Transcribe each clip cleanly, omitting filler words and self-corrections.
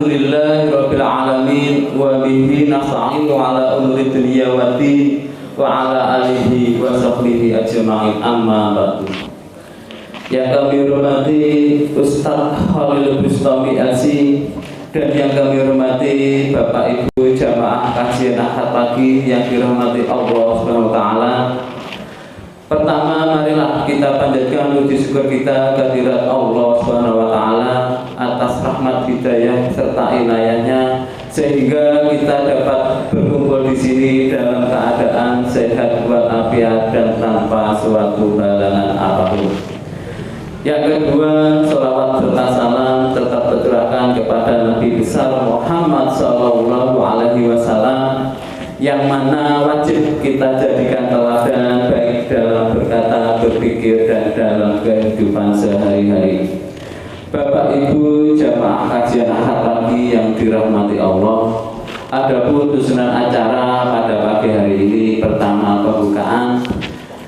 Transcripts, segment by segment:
Alhamdulillahirabbil alamin wa bihi nasta'inu ala umuri dunya waddin wa ala alihi wa sahbihi ajma'in, amma ba'du. Yang kami hormati Ustaz Khalil Bustami LC dan yang kami hormati Bapak Ibu jamaah kajian Ahad pagi yang dirahmati Allah Subhanahu wa taala. Pertama, marilah kita panjatkan puji syukur kita kehadirat Allah Subhanahu wa taala atas rahmat hidayah serta inayahnya sehingga kita dapat berkumpul di sini dalam keadaan sehat walafiat dan tanpa suatu halangan apapun. Yang kedua, sholawat serta salam tetap tercurahkan kepada Nabi besar Muhammad Sallallahu Alaihi Wasallam yang mana wajib kita jadikan teladan baik dalam berkata, berpikir, dan dalam kehidupan sehari-hari. Bapak Ibu jamaah kajian Ahad pagi yang dirahmati Allah, adapun susunan acara pada pagi hari ini, pertama pembukaan,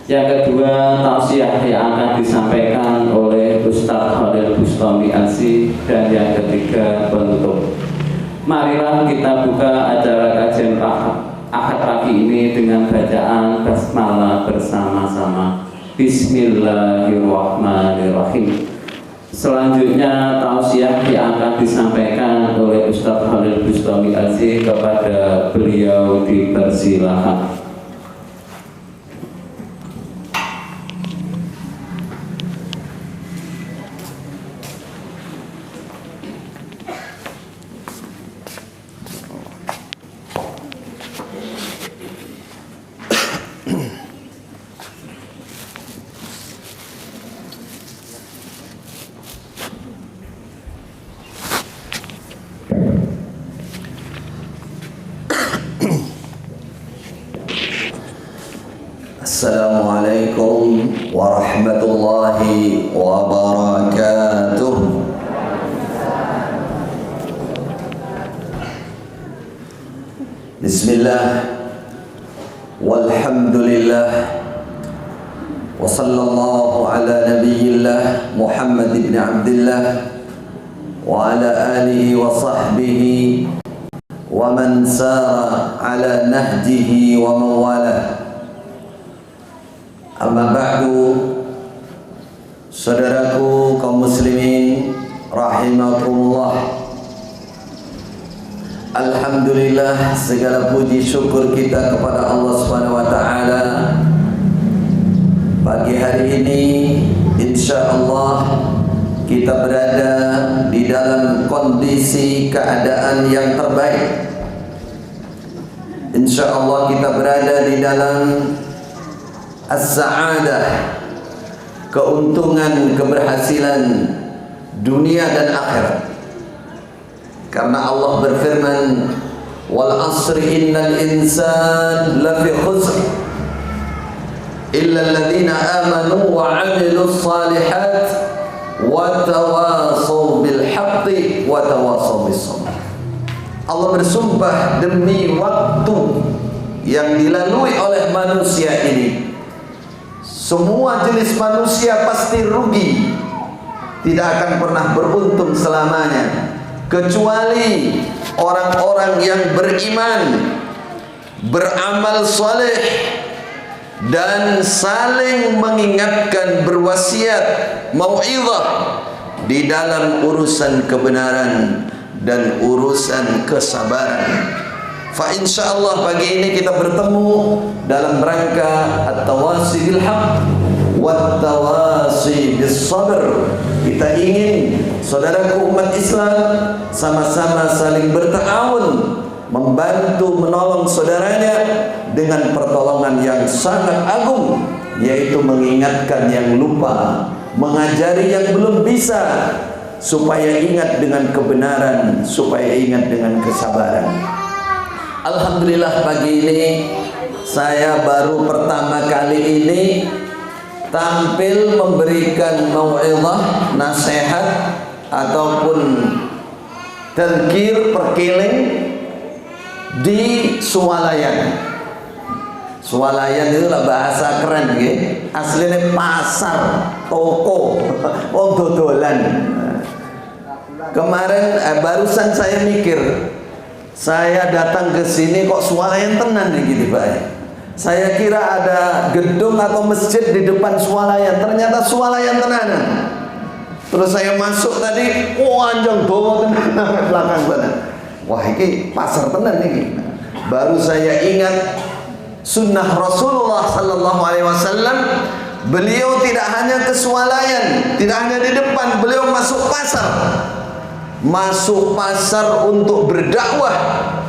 yang kedua tausiah yang akan disampaikan oleh Ustaz Khalil Bustami LC, dan yang ketiga penutup. Marilah kita buka acara kajian Ahad pagi ini dengan bacaan basmalah bersama-sama. Bismillahirrahmanirrahim. Selanjutnya tausiah yang akan disampaikan oleh Ustaz Khalil Bustami LC, kepada beliau dipersilahkan. Assalamualaikum warahmatullahi wabarakatuh. Bismillah, walhamdulillah, wa sallallahu ala nabiyyillah Muhammad ibn Abdillah wa ala alihi wa sahbihi wa man sara ala nahjihi wa mawalah. Amma ba'du, saudaraku kaum muslimin rahimakumullah. Alhamdulillah, segala puji syukur kita kepada Allah Subhanahu wa taala. Pagi hari ini insyaallah kita berada di dalam kondisi keadaan yang terbaik. Insyaallah kita berada di dalam as-sa'adah, keuntungan, keberhasilan dunia dan akhirat. Karena Allah berfirman, wal asri innal insan lafi khusr illa alladhina amanu wa 'amilus salihat wa tawasaw bil haqqi wa tawasaw bis sabr. Allah bersumpah demi waktu yang dilalui oleh manusia ini, semua jenis manusia pasti rugi, tidak akan pernah beruntung selamanya, kecuali orang-orang yang beriman, beramal soleh, dan saling mengingatkan, berwasiat, mau'izah di dalam urusan kebenaran dan urusan kesabaran. Fa insyaallah pagi ini kita bertemu dalam rangka at-tawasi bil haqq wat tawasi bis sabr. Kita ingin saudaraku umat Islam sama-sama saling berta'awun, membantu menolong saudaranya dengan pertolongan yang sangat agung, yaitu mengingatkan yang lupa, mengajari yang belum bisa, supaya ingat dengan kebenaran, supaya ingat dengan kesabaran. Alhamdulillah pagi ini saya baru pertama kali ini tampil memberikan mau'izah, nasihat ataupun tadhkir, perkiling di Swalayan. Swalayan itu lah bahasa keren nggih. Asline pasar, toko, wong dodolan. Kemarin barusan saya mikir, saya datang ke sini kok swalayan tenan nih gitu Pak. Saya kira ada gedung atau masjid di depan swalayan, ternyata swalayan tenanan. Terus saya masuk tadi, anjang bawa tenan belakang sana. Wah ini pasar tenan nih. Baru saya ingat sunnah Rasulullah sallallahu alaihi wasallam. Beliau tidak hanya ke swalayan, tidak hanya di depan, beliau masuk pasar. Masuk pasar untuk berdakwah,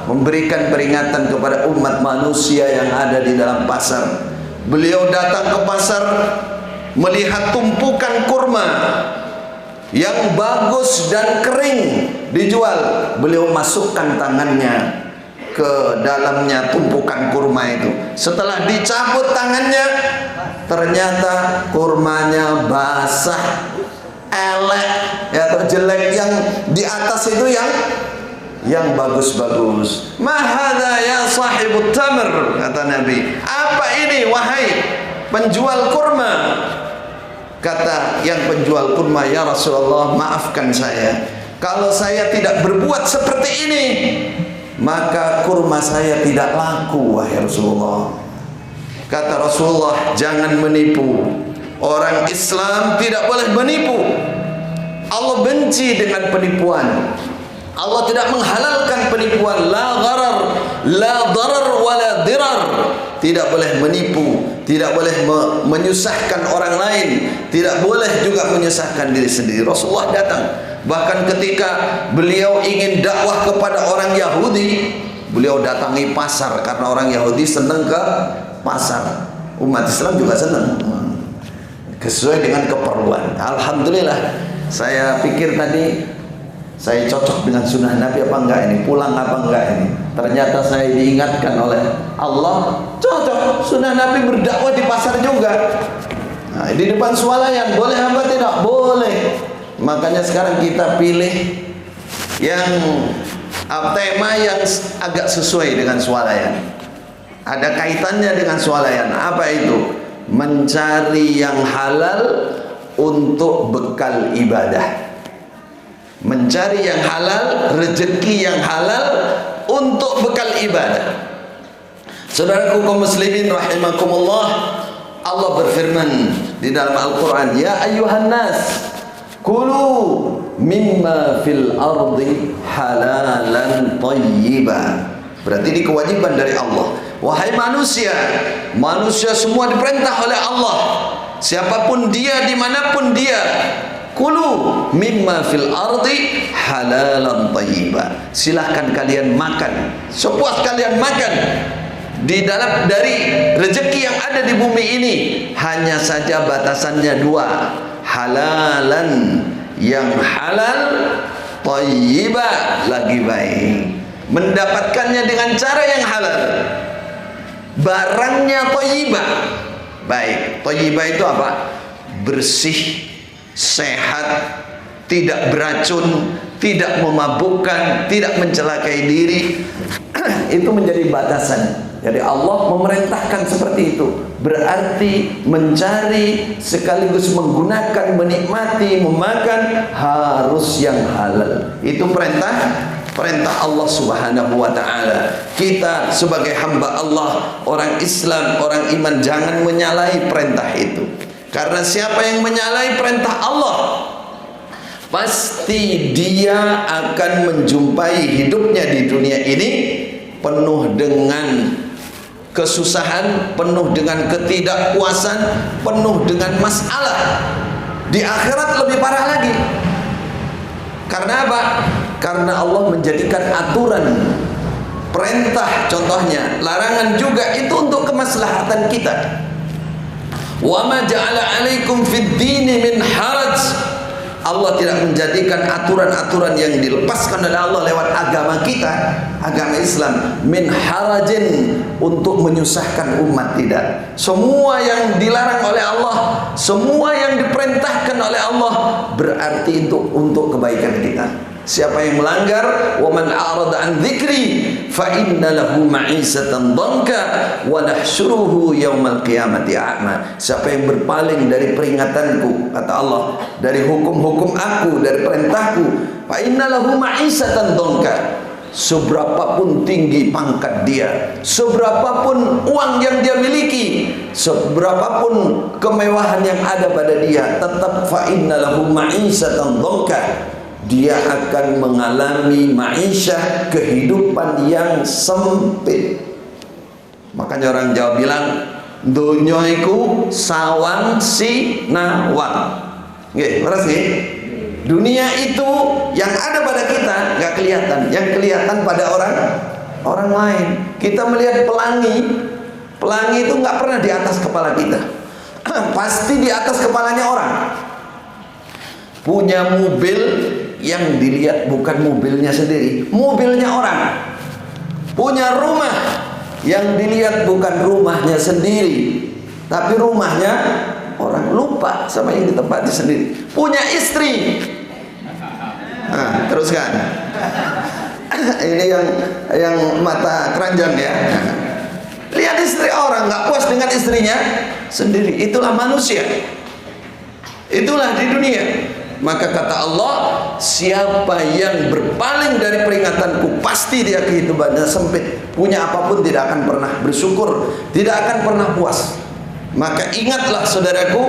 memberikan peringatan kepada umat manusia yang ada di dalam pasar. Beliau datang ke pasar melihat tumpukan kurma yang bagus dan kering dijual. Beliau masukkan tangannya ke dalamnya tumpukan kurma itu. Setelah dicabut tangannya, ternyata kurmanya basah, elek ya, atau jelek. Yang di atas itu yang bagus-bagus. Mahadha ya sahibut tamr, kata Nabi. Apa ini wahai penjual kurma? Kata yang penjual kurma, ya Rasulullah, maafkan saya, kalau saya tidak berbuat seperti ini, maka kurma saya tidak laku wahai Rasulullah. Kata Rasulullah, jangan menipu. Orang Islam tidak boleh menipu. Allah benci dengan penipuan. Allah tidak menghalalkan penipuan. La gharar, la darar, wala dirar. Tidak boleh menipu, tidak boleh menyusahkan orang lain, tidak boleh juga menyusahkan diri sendiri. Rasulullah datang, bahkan ketika beliau ingin dakwah kepada orang Yahudi, beliau datangi pasar karena orang Yahudi senang ke pasar. Umat Islam juga senang, sesuai dengan keperluan. Alhamdulillah, saya pikir tadi saya cocok dengan sunnah Nabi apa enggak ini, pulang apa enggak ini. Ternyata saya diingatkan oleh Allah, cocok, sunnah Nabi berdakwah di pasar juga. Nah, di depan swalayan, boleh apa tidak? Boleh. Makanya sekarang kita pilih yang tema yang agak sesuai dengan swalayan, ada kaitannya dengan swalayan. Apa itu? Mencari yang halal untuk bekal ibadah, mencari yang halal, rezeki yang halal untuk bekal ibadah. Saudaraku kaum muslimin rahimakumullah, Allah berfirman di dalam Al-Quran, ya ayyuhan nas kulu mimma fil ardi halalan tayyiba. Berarti ini kewajiban dari Allah. Wahai manusia, manusia semua diperintah oleh Allah, siapapun dia, dimanapun dia, kulu mimma fil ardi halalan tayyiba. Silahkan kalian makan, sepuas kalian makan di dalam dari rezeki yang ada di bumi ini. Hanya saja batasannya dua, halalan yang halal, tayyiba lagi baik. Mendapatkannya dengan cara yang halal, barangnya thayyibah, baik. Thayyibah itu apa? Bersih, sehat, tidak beracun, tidak memabukkan, tidak mencelakai diri. Itu menjadi batasan. Jadi Allah memerintahkan seperti itu. Berarti mencari sekaligus menggunakan, menikmati, memakan harus yang halal. Itu perintah Allah Subhanahu wa ta'ala. Kita sebagai hamba Allah, orang Islam, orang iman, jangan menyalahi perintah itu. Karena siapa yang menyalahi perintah Allah, pasti dia akan menjumpai hidupnya di dunia ini penuh dengan kesusahan, penuh dengan ketidakpuasan, penuh dengan masalah. Di akhirat lebih parah lagi. Karena apa? Karena Allah menjadikan aturan, perintah contohnya, larangan juga itu untuk kemaslahatan kita. Wa ma ja'ala 'alaikum fid dini min haraj. Allah tidak menjadikan aturan-aturan yang dilepaskan oleh Allah lewat agama kita, agama Islam, min harajin, untuk menyusahkan umat, tidak. Semua yang dilarang oleh Allah, semua yang diperintahkan oleh Allah berarti untuk kebaikan kita. Siapa yang melanggar, wa man a'rada an dzikri fa inna lahu ma'isatan dhanka wa nahsyuruhu yaumal qiyamati a'ma. Siapa yang berpaling dari peringatanku, kata Allah, dari hukum-hukum aku, dari perintahku, fa inna lahu ma'isatan dhanka. Seberapapun tinggi pangkat dia, seberapapun uang yang dia miliki, seberapapun kemewahan yang ada pada dia, tetap fa inna lahu ma'isatan dhanka. Dia akan mengalami ma'isyah, kehidupan yang sempit. Makanya orang Jawa bilang donya iku sawang sinawang. Nggih, leres nggih? Dunia itu yang ada pada kita nggak kelihatan, yang kelihatan pada orang lain. Kita melihat pelangi itu nggak pernah di atas kepala kita, pasti di atas kepalanya orang. Punya mobil yang dilihat bukan mobilnya sendiri, mobilnya orang. Punya rumah yang dilihat bukan rumahnya sendiri, tapi rumahnya orang. Lupa sama yang ditempati sendiri. Punya istri, nah, teruskan. Ini yang mata keranjang ya. Lihat istri orang, nggak puas dengan istrinya sendiri. Itulah manusia, itulah di dunia. Maka kata Allah, siapa yang berpaling dari peringatanku, pasti dia kehidupannya sempit. Punya apapun tidak akan pernah bersyukur, tidak akan pernah puas. Maka ingatlah saudaraku,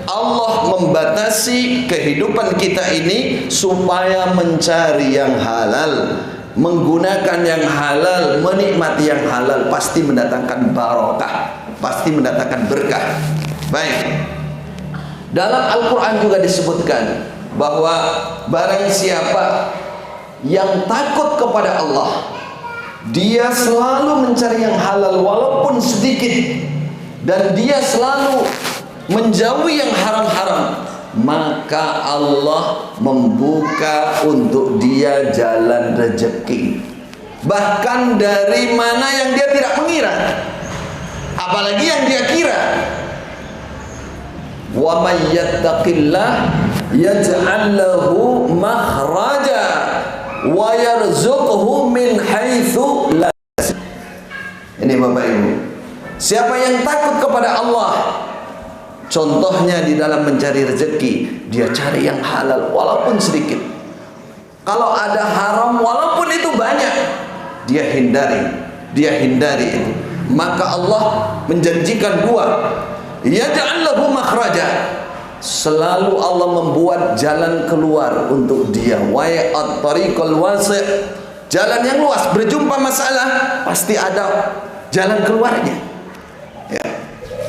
Allah membatasi kehidupan kita ini supaya mencari yang halal, menggunakan yang halal, menikmati yang halal, pasti mendatangkan barokah, pasti mendatangkan berkah. Baik. Dalam Al-Quran juga disebutkan bahwa barang siapa yang takut kepada Allah, dia selalu mencari yang halal walaupun sedikit, dan dia selalu menjauhi yang haram-haram, maka Allah membuka untuk dia jalan rezeki, bahkan dari mana yang dia tidak mengira, apalagi yang dia kira. Wa may yattaqillah yaj'al lahu makhraja wa yarzuqhu min haitsu la yahtasib. Ini Bapak Ibu, siapa yang takut kepada Allah, contohnya di dalam mencari rezeki, dia cari yang halal walaupun sedikit. Kalau ada haram walaupun itu banyak, dia hindari itu. Maka Allah menjanjikan dua, yaj'al lahu makhraja, selalu Allah membuat jalan keluar untuk dia. Wa at-tariqul wasi', jalan yang luas. Berjumpa masalah pasti ada jalan keluarnya ya.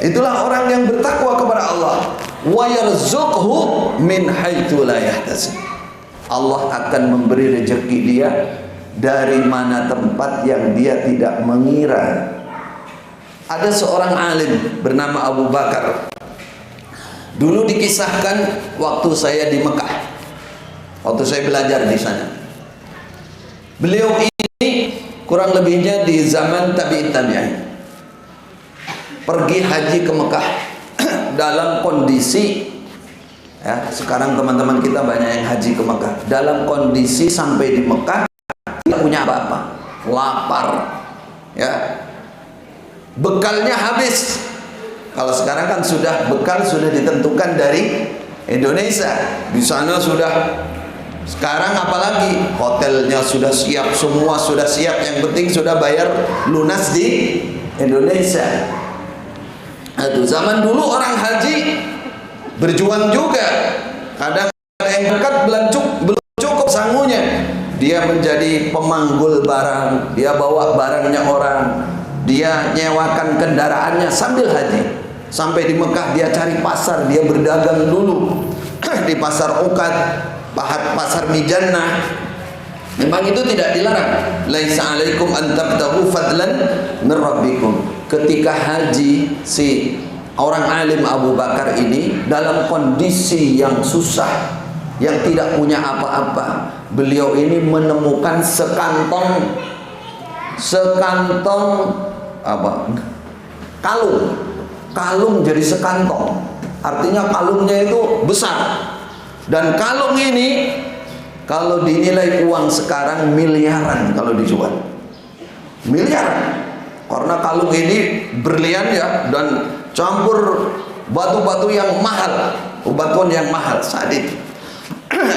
Itulah orang yang bertakwa kepada Allah. Wa yarzuqhu min haitsu la yahtasib, Allah akan memberi rezeki dia dari mana tempat yang dia tidak mengira. Ada seorang alim bernama Abu Bakar. Dulu dikisahkan waktu saya di Mekah, waktu saya belajar di sana. Beliau ini kurang lebihnya di zaman tabi'in tabi'in, pergi haji ke Mekah dalam kondisi ya, sekarang teman-teman kita banyak yang haji ke Mekah dalam kondisi sampai di Mekah tidak punya apa-apa, lapar ya, bekalnya habis. Kalau sekarang kan sudah bekal sudah ditentukan dari Indonesia. Di sana sudah, sekarang apalagi hotelnya sudah siap, semua sudah siap, yang penting sudah bayar lunas di Indonesia. Aduh, zaman dulu orang haji berjuang juga. Kadang yang dekat belum cukup sangunya, dia menjadi pemanggul barang, dia bawa barangnya orang, dia nyewakan kendaraannya sambil haji. Sampai di Mekah dia cari pasar, dia berdagang dulu di pasar Uqad, pasar Mijannah. Memang itu tidak dilarang. Laisa alaikum an tabtaghu fadlan min rabbikum. Ketika haji, si orang alim Abu Bakar ini dalam kondisi yang susah, yang tidak punya apa-apa, beliau ini menemukan sekantong apa? Kalung jadi sekantong. Artinya kalungnya itu besar. Dan kalung ini kalau dinilai uang sekarang miliaran kalau dijual. Miliaran. Karena kalung ini berlian ya, dan campur batu-batu yang mahal, batuan yang mahal saat itu.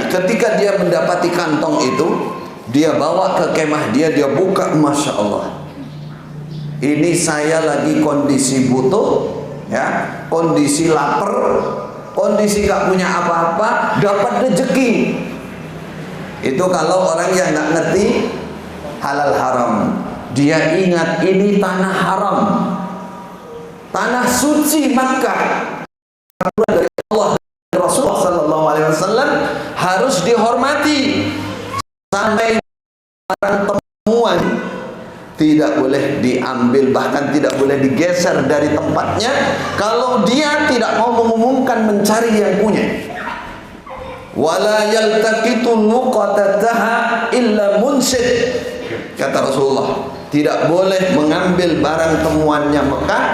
Ketika dia mendapati kantong itu, dia bawa ke kemah dia buka, Masya Allah, ini saya lagi kondisi butuh ya, kondisi lapar, kondisi gak punya apa-apa, dapat rezeki. Itu kalau orang yang gak ngerti halal haram. Dia ingat ini tanah haram, tanah suci Makkah, dari Allah dan Rasulullah Sallallahu Alaihi Wasallam harus dihormati. Sampai barang temuan tidak boleh diambil, bahkan tidak boleh digeser dari tempatnya kalau dia tidak mau mengumumkan mencari yang punya. Wala yaltaqitu luqatataha illa munsid, kata Rasulullah, tidak boleh mengambil barang temuannya Mekah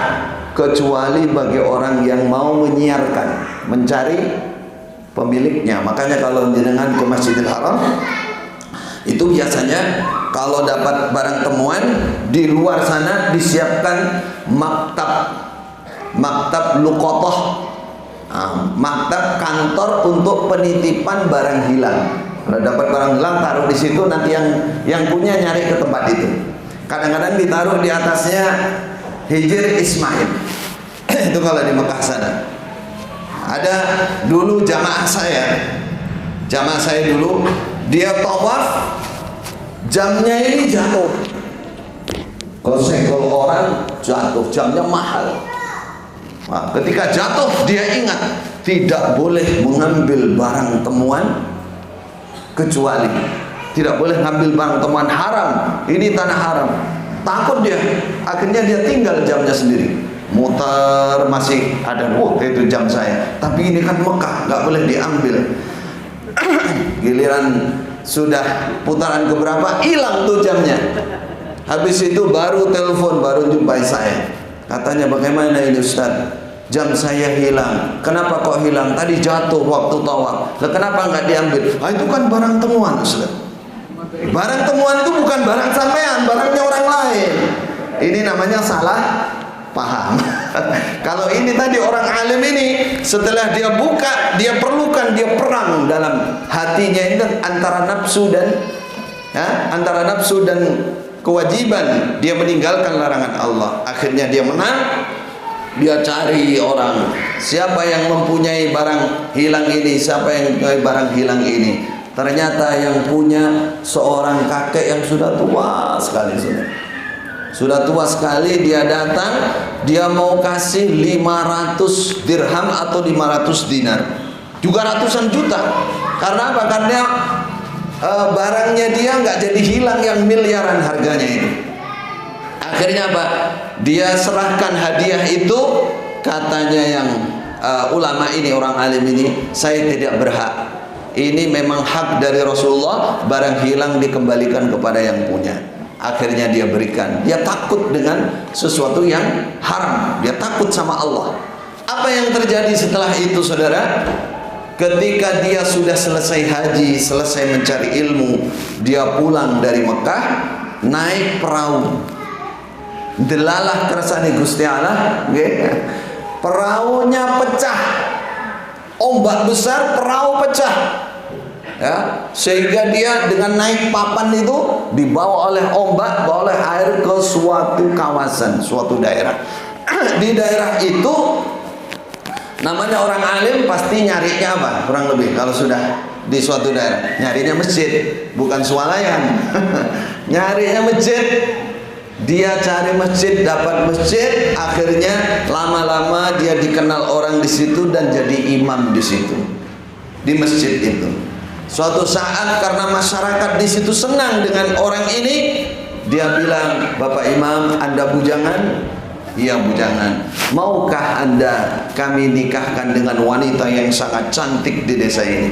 kecuali bagi orang yang mau menyiarkan, mencari pemiliknya. Makanya kalau jenengan ke Masjidil Haram itu biasanya kalau dapat barang temuan, di luar sana disiapkan maktab luqatah, maktab kantor untuk penitipan barang hilang. Kalau dapat barang hilang taruh di situ, nanti yang punya nyari ke tempat itu. Kadang-kadang ditaruh di atasnya Hijr Ismail. Itu kalau di Mekah sana. Ada dulu jamaah saya dulu, dia tawaf, jamnya ini jatuh, kesenggol orang jatuh, jamnya mahal. Nah, ketika jatuh dia ingat tidak boleh mengambil barang temuan, kecuali tidak boleh ngambil barang temuan haram, ini tanah haram. Takut dia, akhirnya dia tinggal jamnya sendiri, muter masih ada, itu jam saya, tapi ini kan Mekah, nggak boleh diambil. Giliran sudah putaran keberapa, hilang tuh jamnya. Habis itu baru telepon, baru jumpai saya, katanya bagaimana ini Ustaz, jam saya hilang. Kenapa kok hilang? Tadi jatuh waktu tawaf. Lah kenapa nggak diambil? Itu kan barang temuan Ustaz. Barang temuan itu bukan barang sampean, barangnya orang lain. Ini namanya salah paham. Kalau ini tadi orang alim ini, setelah dia buka, dia perlukan, dia perang dalam hatinya ini antara nafsu dan kewajiban. Dia meninggalkan larangan Allah. Akhirnya dia menang. Dia cari orang, siapa yang mempunyai barang hilang ini, siapa yang mempunyai barang hilang ini. Ternyata yang punya seorang kakek yang sudah tua sekali, sudah tua sekali. Dia datang, dia mau kasih 500 dirham atau 500 dinar, juga ratusan juta. Karena apa? Karena barangnya dia nggak jadi hilang yang miliaran harganya ini. Akhirnya apa? Dia serahkan hadiah itu, katanya yang ulama ini, orang alim ini, saya tidak berhak. Ini memang hak dari Rasulullah, barang hilang dikembalikan kepada yang punya. Akhirnya dia berikan. Dia takut dengan sesuatu yang haram, dia takut sama Allah. Apa yang terjadi setelah itu, saudara? Ketika dia sudah selesai haji, selesai mencari ilmu, dia pulang dari Mekah, naik perahu. Delalah kersane Gusti Allah, perahunya pecah, ombak besar, perahu pecah, ya, sehingga dia dengan naik papan itu dibawa oleh ombak, bawa oleh air ke suatu kawasan, suatu daerah. Di daerah itu namanya orang alim pasti nyarinya apa? Kurang lebih kalau sudah di suatu daerah, nyarinya masjid, bukan swalayan. Nyarinya masjid. Dia cari masjid, dapat masjid, akhirnya lama-lama dia dikenal orang di situ dan jadi imam di situ, di masjid itu. Suatu saat karena masyarakat di situ senang dengan orang ini, dia bilang, "Bapak Imam, Anda bujangan?" "Iya bujangan." "Maukah Anda kami nikahkan dengan wanita yang sangat cantik di desa ini?"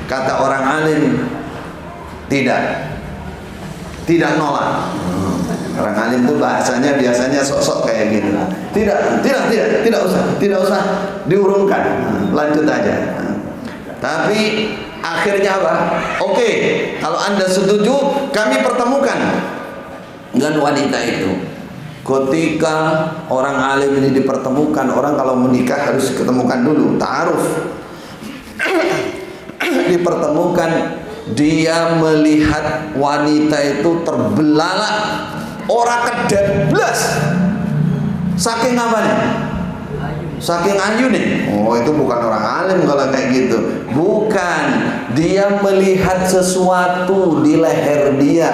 Kata orang alim, tidak nolak. Orang alim itu bahasanya biasanya sok-sok kayak gitu. Tidak usah diurungkan. Lanjut aja. Tapi Akhirnya apa? Oke, kalau Anda setuju, kami pertemukan dengan wanita itu. Ketika orang alim ini dipertemukan, orang kalau menikah harus ketemukan dulu, ta'aruf. Dipertemukan, dia melihat wanita itu terbelalak, orang kedeblas. Saking apa nih? Saking ayu nih. Oh, itu bukan orang alim kalau kayak gitu. Bukan, dia melihat sesuatu di leher dia,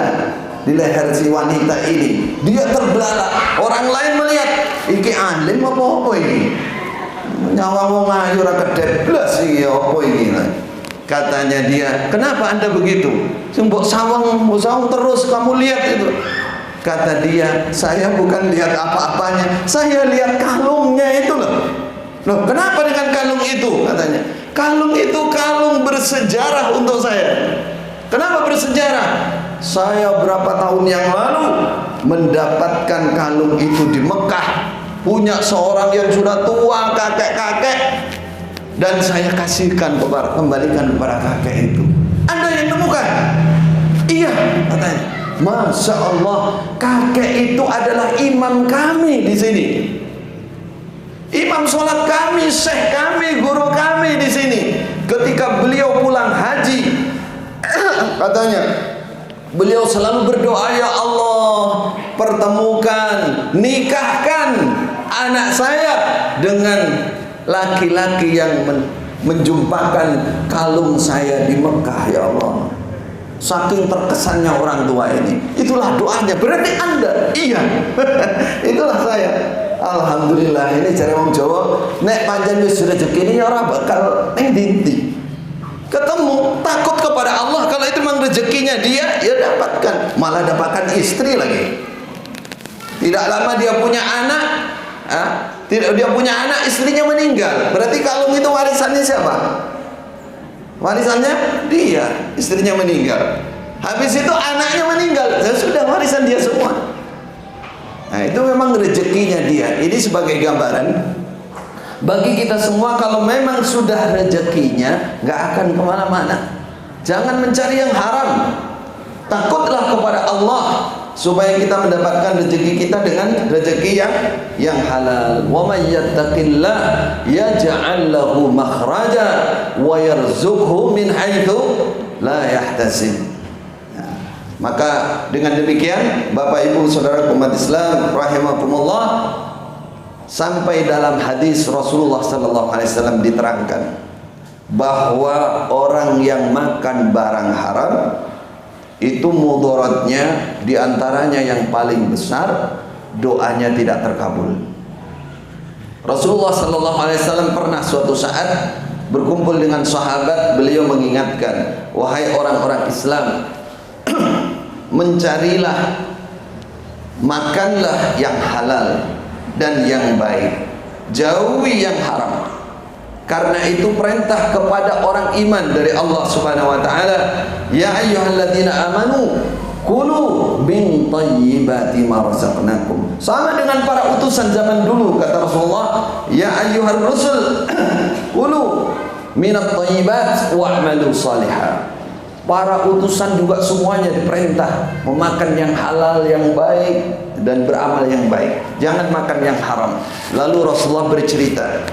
di leher si wanita ini. Dia terbelalak. Orang lain melihat, iki alim apa ini? Nyawa wong ayu ora kedeblas iki apa iki? Katanya dia, kenapa Anda begitu? Mbok sawang terus kamu lihat itu. Kata dia, saya bukan lihat apa-apanya, saya lihat kalungnya itu loh. Loh, kenapa dengan kalung itu? Katanya, kalung itu kalung bersejarah untuk saya. Kenapa bersejarah? Saya berapa tahun yang lalu mendapatkan kalung itu di Mekah, punya seorang yang sudah tua, kakek-kakek, dan saya kembalikan kepada kakek itu. Anda yang temukan? Iya, katanya. Masya Allah, kakek itu adalah imam kami di sini. Imam sholat kami, syekh kami, guru kami di sini. Ketika beliau pulang haji, katanya, beliau selalu berdoa, ya Allah, pertemukan, nikahkan anak saya dengan laki-laki yang menjumpakan kalung saya di Mekah, ya Allah. Saking terkesannya orang tua ini. Itulah doanya. Berarti Anda? Iya. Itulah saya. Alhamdulillah, ini jare wong Jawa, nek pancen wis rezeki ini ora bakal ning ndi. Ketemu, takut kepada Allah. Kalau itu memang rezekinya dia, ya dapatkan. Malah dapatkan istri lagi. Tidak lama dia punya anak, dia punya anak, istrinya meninggal. Berarti kalung itu warisannya siapa? Warisannya dia, istrinya meninggal. Habis itu anaknya meninggal, ya sudah warisan dia semua. Nah, itu memang rezekinya dia. Ini sebagai gambaran bagi kita semua, kalau memang sudah rezekinya, nggak akan kemana-mana. Jangan mencari yang haram. Takutlah kepada Allah supaya kita mendapatkan rezeki kita dengan rezeki yang halal. Wa may yattaqillah yaj'al lahu makhraja wa yarzuqhu min haitsu la yahtasib. Nah, maka dengan demikian, Bapak Ibu Saudara umat Islam rahimakumullah, sampai dalam hadis Rasulullah sallallahu alaihi wasallam diterangkan bahwa orang yang makan barang haram itu mudaratnya diantaranya yang paling besar, doanya tidak terkabul. Rasulullah sallallahu alaihi wasallam pernah suatu saat berkumpul dengan sahabat, beliau mengingatkan, wahai orang-orang Islam, mencarilah, makanlah yang halal dan yang baik, jauhi yang haram. Karena itu perintah kepada orang iman dari Allah Subhanahu wa taala, ya ayyuhalladzina amanu kulu min thayyibati ma razaqnakum. Sama dengan para utusan zaman dulu, kata Rasulullah, ya ayyuhar rusul kulu minat thayyibat wa'malu salihah. Para utusan juga semuanya diperintah memakan yang halal, yang baik, dan beramal yang baik. Jangan makan yang haram. Lalu Rasulullah bercerita,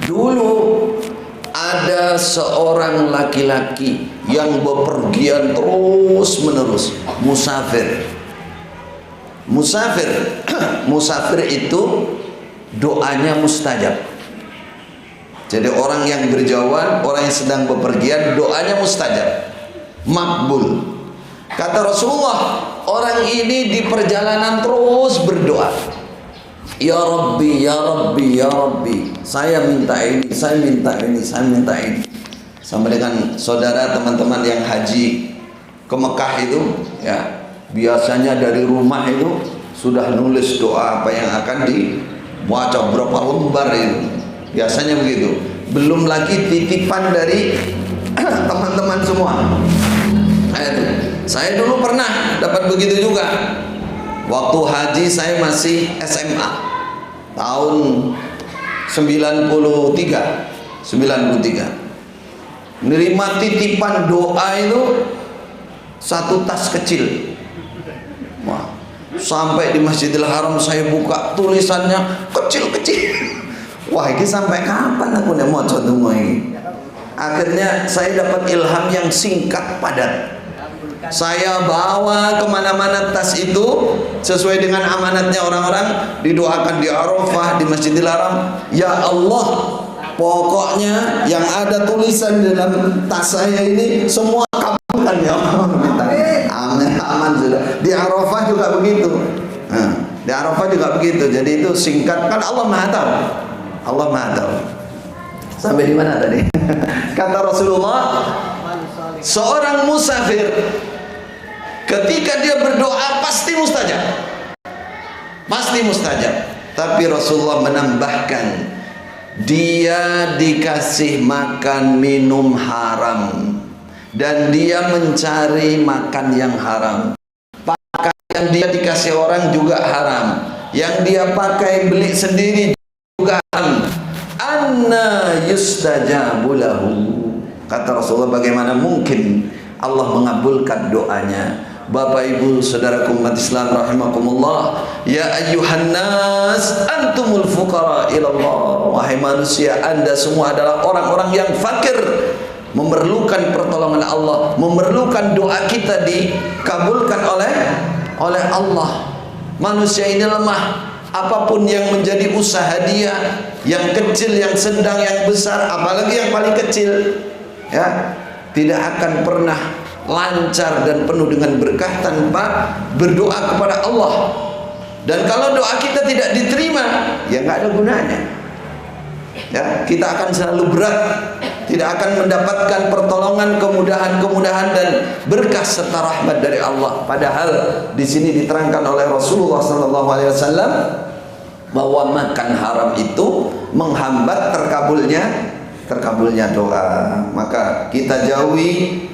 dulu ada seorang laki-laki yang bepergian terus menerus, musafir. Musafir itu doanya mustajab. Jadi orang yang berjauhan, orang yang sedang bepergian, doanya mustajab, makbul. Kata Rasulullah, orang ini di perjalanan terus berdoa, ya Rabbi, ya Rabbi, ya Rabbi, saya minta ini, saya minta ini, saya minta ini. Sama dengan saudara teman-teman yang haji ke Mekah itu, ya, biasanya dari rumah itu sudah nulis doa apa yang akan dibaca, berapa lembar itu. Biasanya begitu. Belum lagi titipan dari teman-teman semua. Saya dulu pernah dapat begitu juga. Waktu haji saya masih SMA, tahun 93. nerima titipan doa itu satu tas kecil. Wah, sampai di Masjidil Haram saya buka, tulisannya kecil-kecil. Wah, ini sampai kapan aku nek maca donga ini? Akhirnya saya dapat ilham yang singkat padat. Saya bawa kemana-mana tas itu sesuai dengan amanatnya orang-orang, didoakan di Arafah, di Masjidil Haram. Ya Allah, pokoknya yang ada tulisan dalam tas saya ini semua kabulkan ya Allah. Amin, aman sudah. Di Arafah juga begitu. Di Arafah juga begitu. Jadi itu singkat, kan Allah Maha tahu. Allah Maha tahu. Sampai di mana tadi? Kata Rasulullah, seorang musafir ketika dia berdoa pasti mustajab. Pasti mustajab. Tapi Rasulullah menambahkan, dia dikasih makan minum haram dan dia mencari makan yang haram. Pakaian yang dia dikasih orang juga haram, yang dia pakai beli sendiri juga haram. Anna yustajabu lahu. Kata Rasulullah, bagaimana mungkin Allah mengabulkan doanya? Bapak Ibu saudaraku umat Islam rahimakumullah, ya ayyuhan nas antumul fuqara ilallah. Wahai manusia, Anda semua adalah orang-orang yang fakir, memerlukan pertolongan Allah, memerlukan doa kita dikabulkan oleh Allah. Manusia ini lemah. Apapun yang menjadi usaha dia, yang kecil, yang sedang, yang besar, apalagi yang paling kecil, ya, tidak akan pernah lancar dan penuh dengan berkah tanpa berdoa kepada Allah. Dan kalau doa kita tidak diterima, ya nggak ada gunanya. Ya, kita akan selalu berat, tidak akan mendapatkan pertolongan, kemudahan dan berkah serta rahmat dari Allah. Padahal di sini diterangkan oleh Rasulullah SAW bahwa makan haram itu menghambat terkabulnya doa. Maka kita jauhi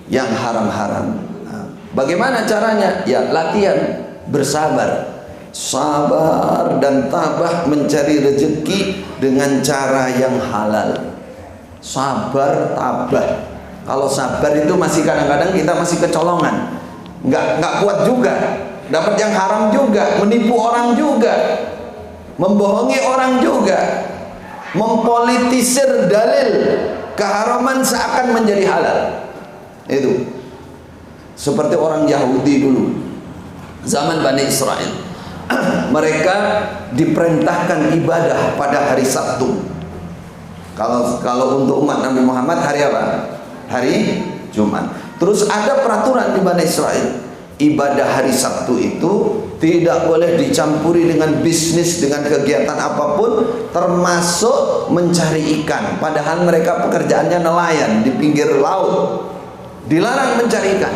yang haram-haram. Bagaimana caranya? Ya latihan, bersabar, sabar dan tabah mencari rezeki dengan cara yang halal. Sabar, tabah. Kalau sabar itu masih kadang-kadang kita masih kecolongan, nggak kuat juga, dapat yang haram juga, menipu orang juga, membohongi orang juga, mempolitisir dalil keharaman seakan menjadi halal. Itu seperti orang Yahudi dulu zaman Bani Israel. Mereka diperintahkan ibadah pada hari Sabtu. Kalau untuk umat Nabi Muhammad hari apa? Hari Jumat. Terus ada peraturan di Bani Israel, ibadah hari Sabtu itu tidak boleh dicampuri dengan bisnis, dengan kegiatan apapun, termasuk mencari ikan. Padahal mereka pekerjaannya nelayan di pinggir laut. Dilarang mencari ikan.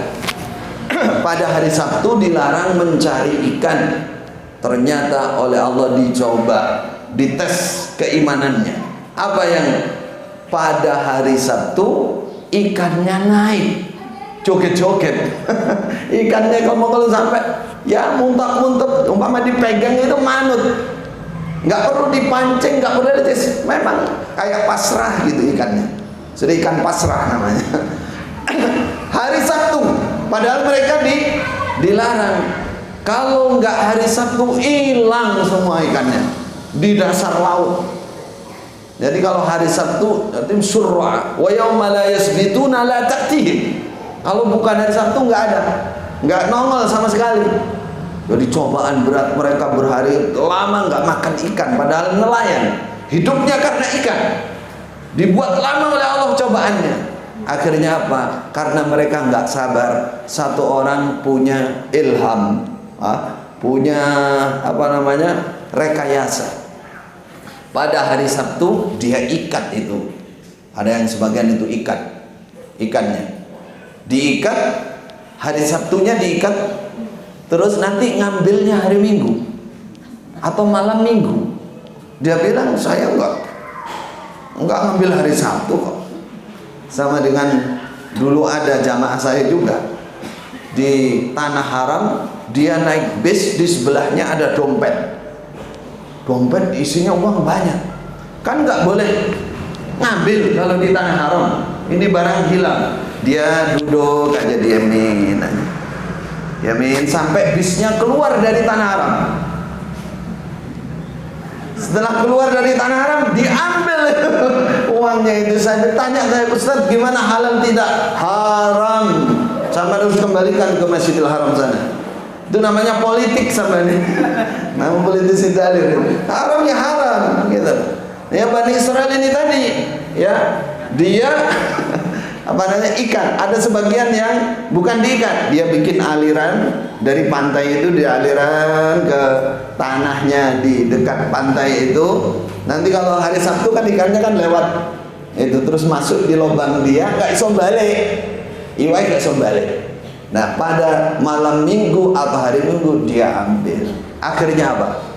Pada hari Sabtu dilarang mencari ikan. Ternyata oleh Allah dicoba, dites keimanannya. Apa yang pada hari Sabtu ikannya naik, joget-joget. Ikannya kalau sampai ya muntah-muntah, umpama dipegang itu manut, nggak perlu dipancing, nggak perlu dites, memang kayak pasrah gitu ikannya. Sudah ikan pasrah namanya. Hari Sabtu, padahal mereka dilarang. Kalau nggak hari Sabtu hilang semua ikannya di dasar laut. Jadi kalau hari Sabtu nanti surra wa yauma la yasbituna la ta'tihim. Kalau bukan hari Sabtu nggak ada, nggak nongol sama sekali. Jadi cobaan berat, mereka berhari lama nggak makan ikan, padahal nelayan, hidupnya karena ikan. Dibuat lama oleh Allah cobaannya. Akhirnya apa? Karena mereka nggak sabar. Satu orang punya ilham, punya rekayasa. Pada hari Sabtu dia ikat itu. Ada yang sebagian itu ikannya diikat, hari Sabtunya diikat, terus nanti ngambilnya hari Minggu atau malam Minggu. Dia bilang saya enggak ngambil hari Sabtu kok. Sama dengan dulu ada jamaah saya juga di Tanah Haram, dia naik bis, di sebelahnya ada dompet isinya uang banyak. Kan nggak boleh ngambil kalau di Tanah Haram, ini barang hilang. Dia duduk aja diamin aja. Diamin sampai bisnya keluar dari tanah haram. Setelah keluar dari tanah haram, diambil uangnya itu. Saya bertanya, Ustaz, gimana halal tidak? Haram. Sama harus kembalikan ke Masjidil Haram sana. Itu namanya politik sama ini. Nama politisi dalil. Haram ya haram, gitu. Ya Bani Israel ini tadi, ya dia apa namanya ikan. Ada sebagian yang bukan diikat, dia bikin aliran dari pantai itu, dia aliran ke tanahnya di dekat pantai itu. Nanti kalau hari Sabtu kan ikannya kan lewat itu terus masuk di lubang dia, nggak iso balik, iwai nggak iso balik. Nah pada malam minggu atau hari minggu dia ambil. Akhirnya apa?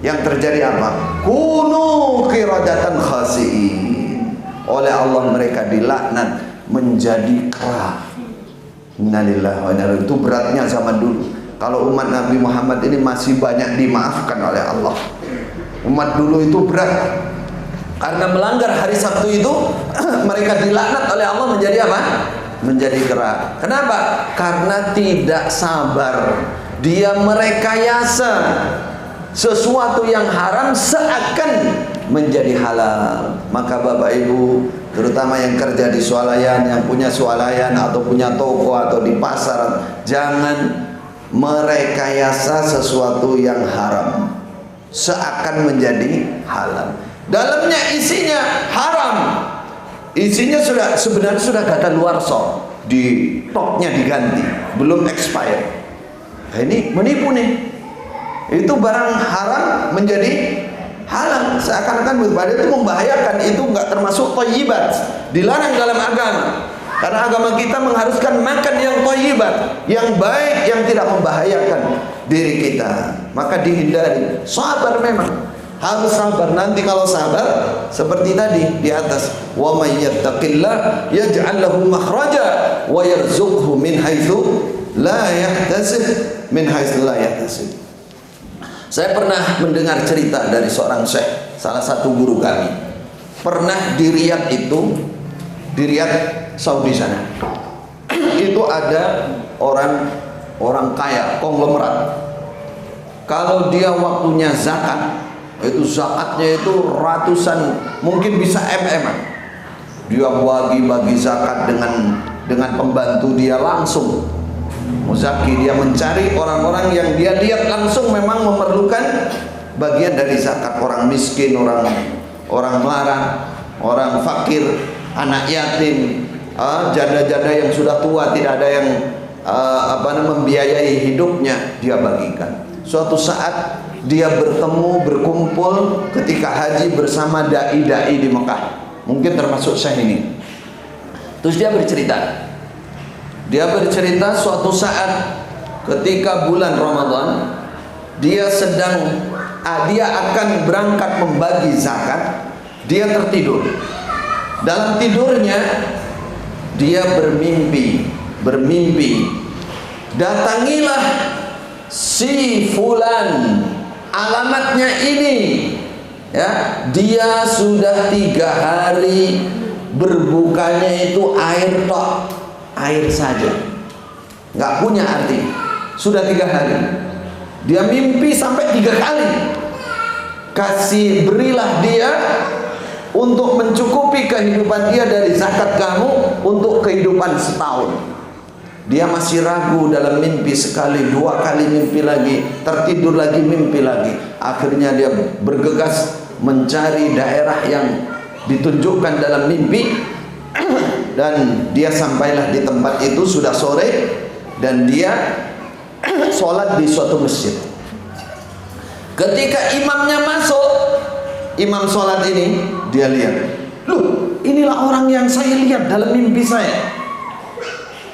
Yang terjadi apa? Kunu qiradatan khasi'in. Oleh Allah mereka dilaknat menjadi kera. Innalillahi wa inna ilaihi. Itu beratnya zaman dulu. Kalau umat Nabi Muhammad ini masih banyak dimaafkan oleh Allah. Umat dulu itu berat. Karena melanggar hari Sabtu itu mereka dilaknat oleh Allah menjadi apa? Menjadi kera. Kenapa? Karena tidak sabar. Dia merekayasa sesuatu yang haram seakan menjadi halal. Maka Bapak Ibu, terutama yang kerja di swalayan, yang punya swalayan atau punya toko atau di pasar, jangan merekayasa sesuatu yang haram seakan menjadi halal. Dalamnya isinya haram. Isinya sebenarnya sudah kadaluarsa, di toknya diganti, belum expired. Nah, ini menipu nih. Itu barang haram menjadi halal seakan-akan berbeda. Itu membahayakan. Itu enggak termasuk thayyibat, dilarang dalam agama. Karena agama kita mengharuskan makan yang thayyibat, yang baik, yang tidak membahayakan diri kita. Maka dihindari. Sabar memang harus sabar. Nanti kalau sabar seperti tadi di atas, wa may yattaqillah yaj'al lahu makhraja wa yarzuqhu min haitsu la yahtasib, min haitsu la yahtasib. Saya pernah mendengar cerita dari seorang syekh, salah satu guru kami. Pernah di Riyadh itu, di Riyadh Saudi sana, itu ada orang kaya, konglomerat. Kalau dia waktunya zakat, itu zakatnya itu ratusan, mungkin bisa mm-an. Dia bagi-bagi zakat dengan pembantu dia langsung. Muzaki, dia mencari orang-orang yang dia lihat langsung memang memerlukan bagian dari zakat. Orang miskin, orang melarat, orang fakir, anak yatim, janda-janda yang sudah tua tidak ada yang membiayai hidupnya, dia bagikan. Suatu saat dia berkumpul ketika haji bersama dai-dai di Mekah, mungkin termasuk syekh ini. Terus dia bercerita suatu saat ketika bulan Ramadan dia akan berangkat membagi zakat. Dia tertidur. Dalam tidurnya dia bermimpi, datangilah si fulan, alamatnya ini, ya, dia sudah 3 hari berbukanya itu air tok, air saja, nggak punya arti. Sudah 3 hari dia mimpi sampai 3 kali. Berilah dia untuk mencukupi kehidupan dia dari zakat kamu untuk kehidupan setahun. Dia masih ragu dalam mimpi, sekali 2 kali mimpi lagi, tertidur lagi mimpi lagi. Akhirnya dia bergegas mencari daerah yang ditunjukkan dalam mimpi. Dan dia sampailah di tempat itu, sudah sore, dan dia sholat di suatu masjid. Ketika imamnya masuk, imam sholat ini, dia lihat, loh, inilah orang yang saya lihat dalam mimpi saya.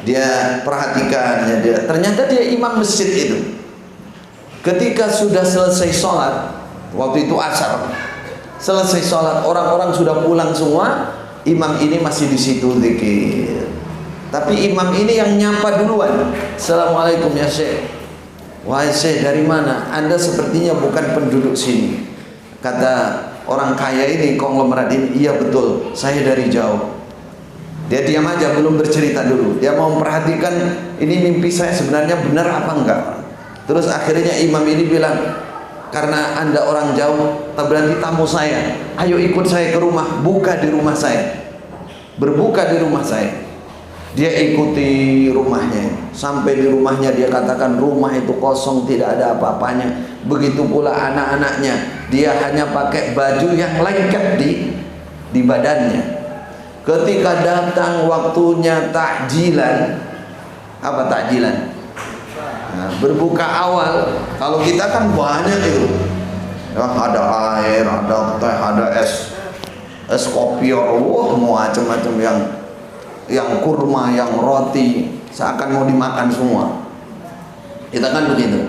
Dia perhatikan, ternyata dia imam masjid itu. Ketika sudah selesai sholat, waktu itu asar, selesai sholat, orang-orang sudah pulang semua, imam ini masih di situ zikir. Tapi imam ini yang nyapa duluan. Assalamualaikum ya Syekh. Wahai Syekh, dari mana? Anda sepertinya bukan penduduk sini. Kata orang kaya ini, konglomerat ini, iya betul, saya dari jauh. Dia diam aja, belum bercerita dulu. Dia mau memperhatikan ini mimpi saya sebenarnya benar apa enggak. Terus akhirnya imam ini bilang, karena Anda orang jauh, berarti tamu saya, ayo ikut saya ke rumah, buka di rumah saya, berbuka di rumah saya. Dia ikuti rumahnya, sampai di rumahnya dia katakan rumah itu kosong, tidak ada apa-apanya. Begitu pula anak-anaknya, dia hanya pakai baju yang lengket di badannya. Ketika datang waktunya takjilan, apa takjilan? Nah, berbuka awal. Kalau kita kan banyak itu, ya, ada air, ada teh, ada es kopi, wah macam-macam yang kurma, yang roti, seakan mau dimakan semua. Kita kan begitu.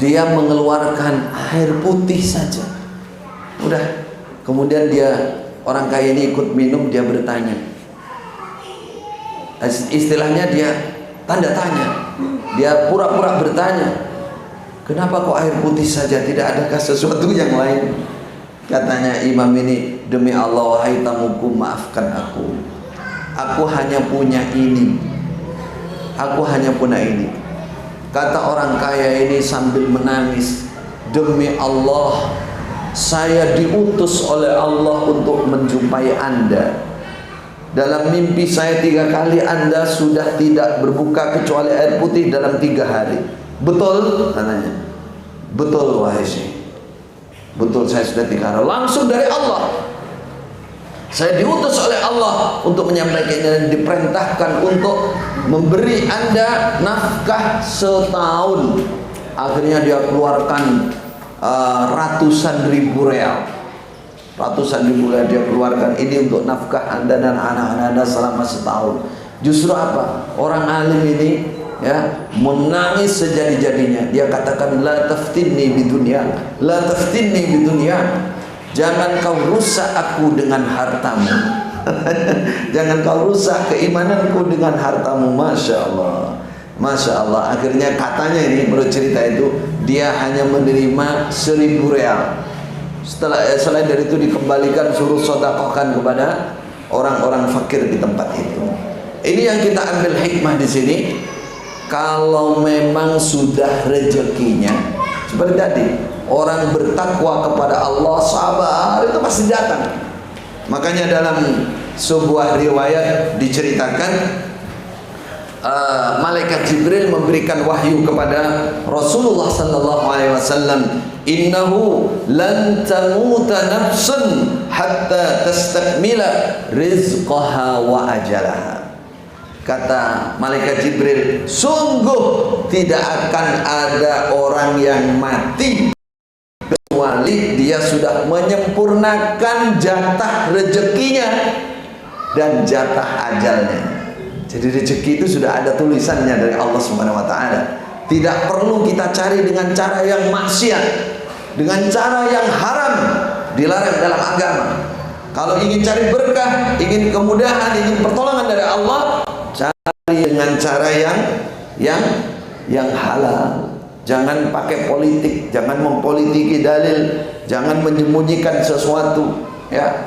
Dia mengeluarkan air putih saja. Udah. Kemudian orang kaya ini ikut minum, dia bertanya. Istilahnya dia tanda tanya. Dia pura-pura bertanya. Kenapa kok air putih saja, tidak adakah sesuatu yang lain? Katanya imam ini, demi Allah wahai tamuku, maafkan aku. Aku hanya punya ini. Aku hanya punya ini. Kata orang kaya ini sambil menangis, demi Allah, saya diutus oleh Allah untuk menjumpai Anda. Dalam mimpi saya 3 kali Anda sudah tidak berbuka kecuali air putih dalam 3 hari. Betul? Katanya. Betul wahai Syekh. Betul, saya sudah 3 hari. Langsung dari Allah. Saya diutus oleh Allah untuk menyampaikannya dan diperintahkan untuk memberi Anda nafkah setahun. Akhirnya dia keluarkan ratusan ribu real. Ratusan ribu real dia keluarkan ini untuk nafkah Anda dan anak-anak Anda selama setahun. Justru apa? Orang alim ini ya menangis sejadi-jadinya. Dia katakan, la taftinni bidunya, la taftinni bidunya. Jangan kau rusak aku dengan hartamu. Jangan kau rusak keimananku dengan hartamu. Masya Allah, Masya Allah. Akhirnya katanya ini, menurut cerita itu, dia hanya menerima 1.000 real. Selain dari itu dikembalikan, suruh sedekahkan kepada orang-orang fakir di tempat itu. Ini yang kita ambil hikmah di sini. Kalau memang sudah rezekinya, seperti tadi, orang bertakwa kepada Allah, sabar, itu pasti datang. Makanya dalam sebuah riwayat diceritakan, malaikat Jibril memberikan wahyu kepada Rasulullah sallallahu alaihi wasallam, innahu lan tamuta nafsun hatta tastakmila rizqaha wa ajalaha. Kata malaikat Jibril, sungguh tidak akan ada orang yang mati kecuali dia sudah menyempurnakan jatah rezekinya dan jatah ajalnya. Jadi rezeki itu sudah ada tulisannya dari Allah Subhanahu wa taala. Tidak perlu kita cari dengan cara yang maksiat, dengan cara yang haram, dilarang dalam agama. Kalau ingin cari berkah, ingin kemudahan, ingin pertolongan dari Allah, cari dengan cara yang halal. Jangan pakai politik, jangan mempolitiki dalil, jangan menyembunyikan sesuatu. Ya,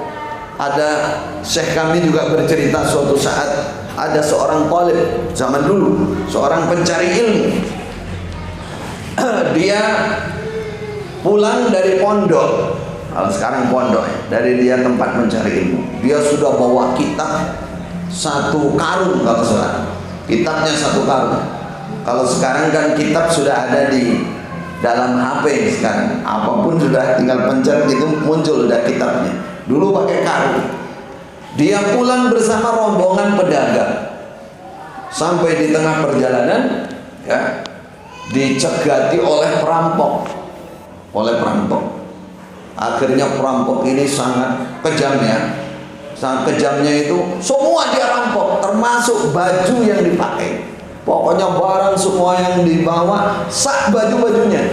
ada syekh kami juga bercerita suatu saat ada seorang talib zaman dulu, seorang pencari ilmu. Dia pulang dari pondok, kalau sekarang pondok ya, dari dia tempat mencari ilmu. Dia sudah bawa kitab 1 karung kalau sekarang. Kitabnya 1 karung. Kalau sekarang kan kitab sudah ada di dalam HP sekarang. Apapun sudah tinggal pencet gitu muncul udah kitabnya. Dulu pakai karung. Dia pulang bersama rombongan pedagang. Sampai di tengah perjalanan ya, dicegati oleh perampok. Akhirnya perampok ini sangat kejam ya. Sangat kejamnya itu semua dia rampok, termasuk baju yang dipakai. Pokoknya barang semua yang dibawa, sak baju-bajunya.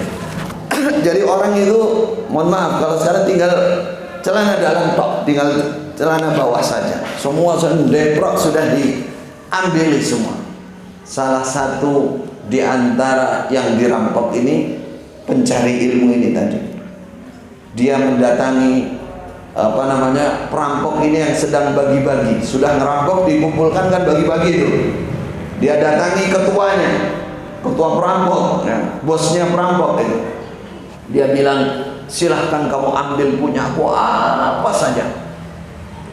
Jadi orang itu, mohon maaf, kalau sekarang tinggal celana dalam tok, tinggal celana bawah saja. Semua deprok sudah diambil semua. Salah satu di antara yang dirampok ini pencari ilmu ini tadi. Dia mendatangi apa namanya, perampok ini yang sedang bagi-bagi, sudah ngerampok, dikumpulkan kan bagi-bagi itu. Dia datangi ketuanya, ketua perampok, ya, bosnya perampok itu. Dia bilang, silahkan kamu ambil punya aku apa saja,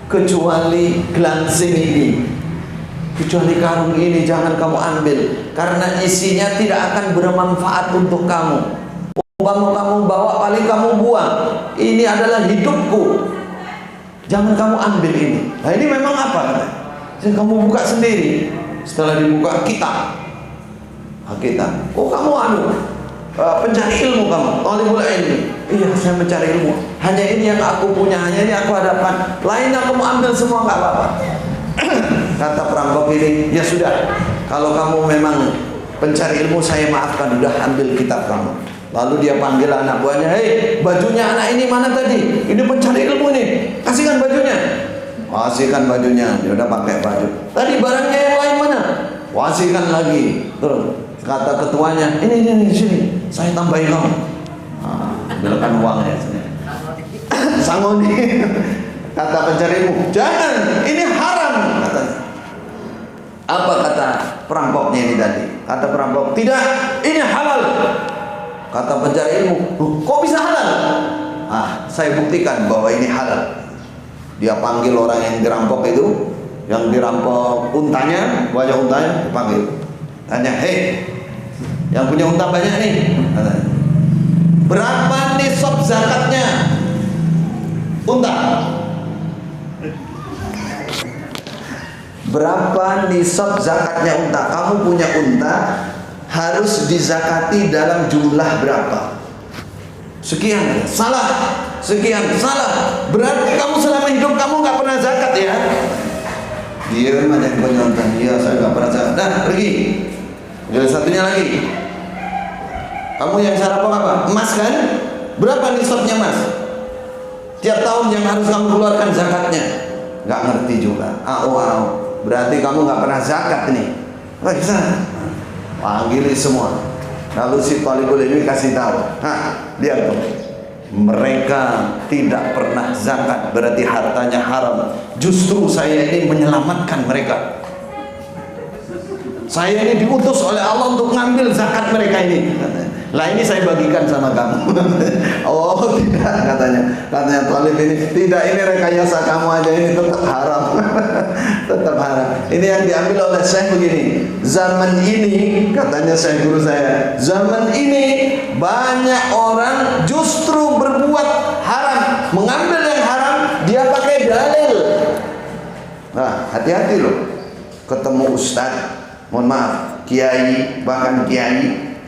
kecuali glansing ini, kecuali karung ini jangan kamu ambil, karena isinya tidak akan bermanfaat untuk kamu. Kamu bawa, paling kamu buang. Ini adalah hidupku, jangan kamu ambil ini. Nah ini memang apa? Kamu buka sendiri. Setelah dibuka, kitab. Oh kamu pencari ilmu kamu, talibul ilmi. Iya saya mencari ilmu. Hanya ini yang aku punya, hanya ini aku hadapan. Lainnya kamu ambil semua nggak apa-apa. Kata perampok ini, ya sudah. Kalau kamu memang pencari ilmu, saya maafkan. Udah ambil kitab kamu. Lalu dia panggil anak buahnya, hei, bajunya anak ini mana tadi? Ini pencari ilmu nih, kasihkan bajunya. Kasihkan bajunya, dia udah pakai baju. Tadi barangnya yang lain mana? Kasihkan lagi. Terus kata ketuanya, ini sini, saya tambahin kamu. Belikan uangnya sini. Sangoni. Kata pencari ilmu, jangan, ini haram katanya. Apa kata perampoknya ini tadi? Kata perampok, tidak, ini halal. Kata pencari ilmu, kok bisa halal? Saya buktikan bahwa ini halal. Dia panggil orang yang dirampok itu, yang dirampok untanya, banyak untanya, dipanggil. Tanya, hei, yang punya unta banyak nih, katanya, berapa nisab zakatnya unta? Berapa nisab zakatnya unta? Kamu punya unta, harus dizakati dalam jumlah berapa? Sekian, salah. Sekian, salah. Berarti kamu selama hidup kamu nggak pernah zakat ya? Dia banyak penyontan. Iya, saya nggak pernah zakat. Nah, pergi. Jadi satunya lagi. Kamu yang sarapan apa? Emas kan? Berapa nisabnya emas? Tiap tahun yang harus kamu keluarkan zakatnya? Nggak ngerti juga. Berarti kamu nggak pernah zakat nih. Baik sana. Panggil semua. Lalu si talibul ilmi kasih tahu, lihat tuh, mereka tidak pernah zakat, berarti hartanya haram. Justru saya ini menyelamatkan mereka. Saya ini diutus oleh Allah untuk ngambil zakat mereka ini. Lah ini saya bagikan sama kamu. Oh tidak, katanya talib ini, tidak, ini rekayasa kamu aja, ini tetap haram. Tetap haram. Ini yang diambil oleh Syekh begini. Zaman ini, katanya Syekh guru saya, zaman ini banyak orang justru berbuat haram, mengambil yang haram, dia pakai dalil. Nah, hati-hati loh. Ketemu ustaz, mohon maaf, kiai,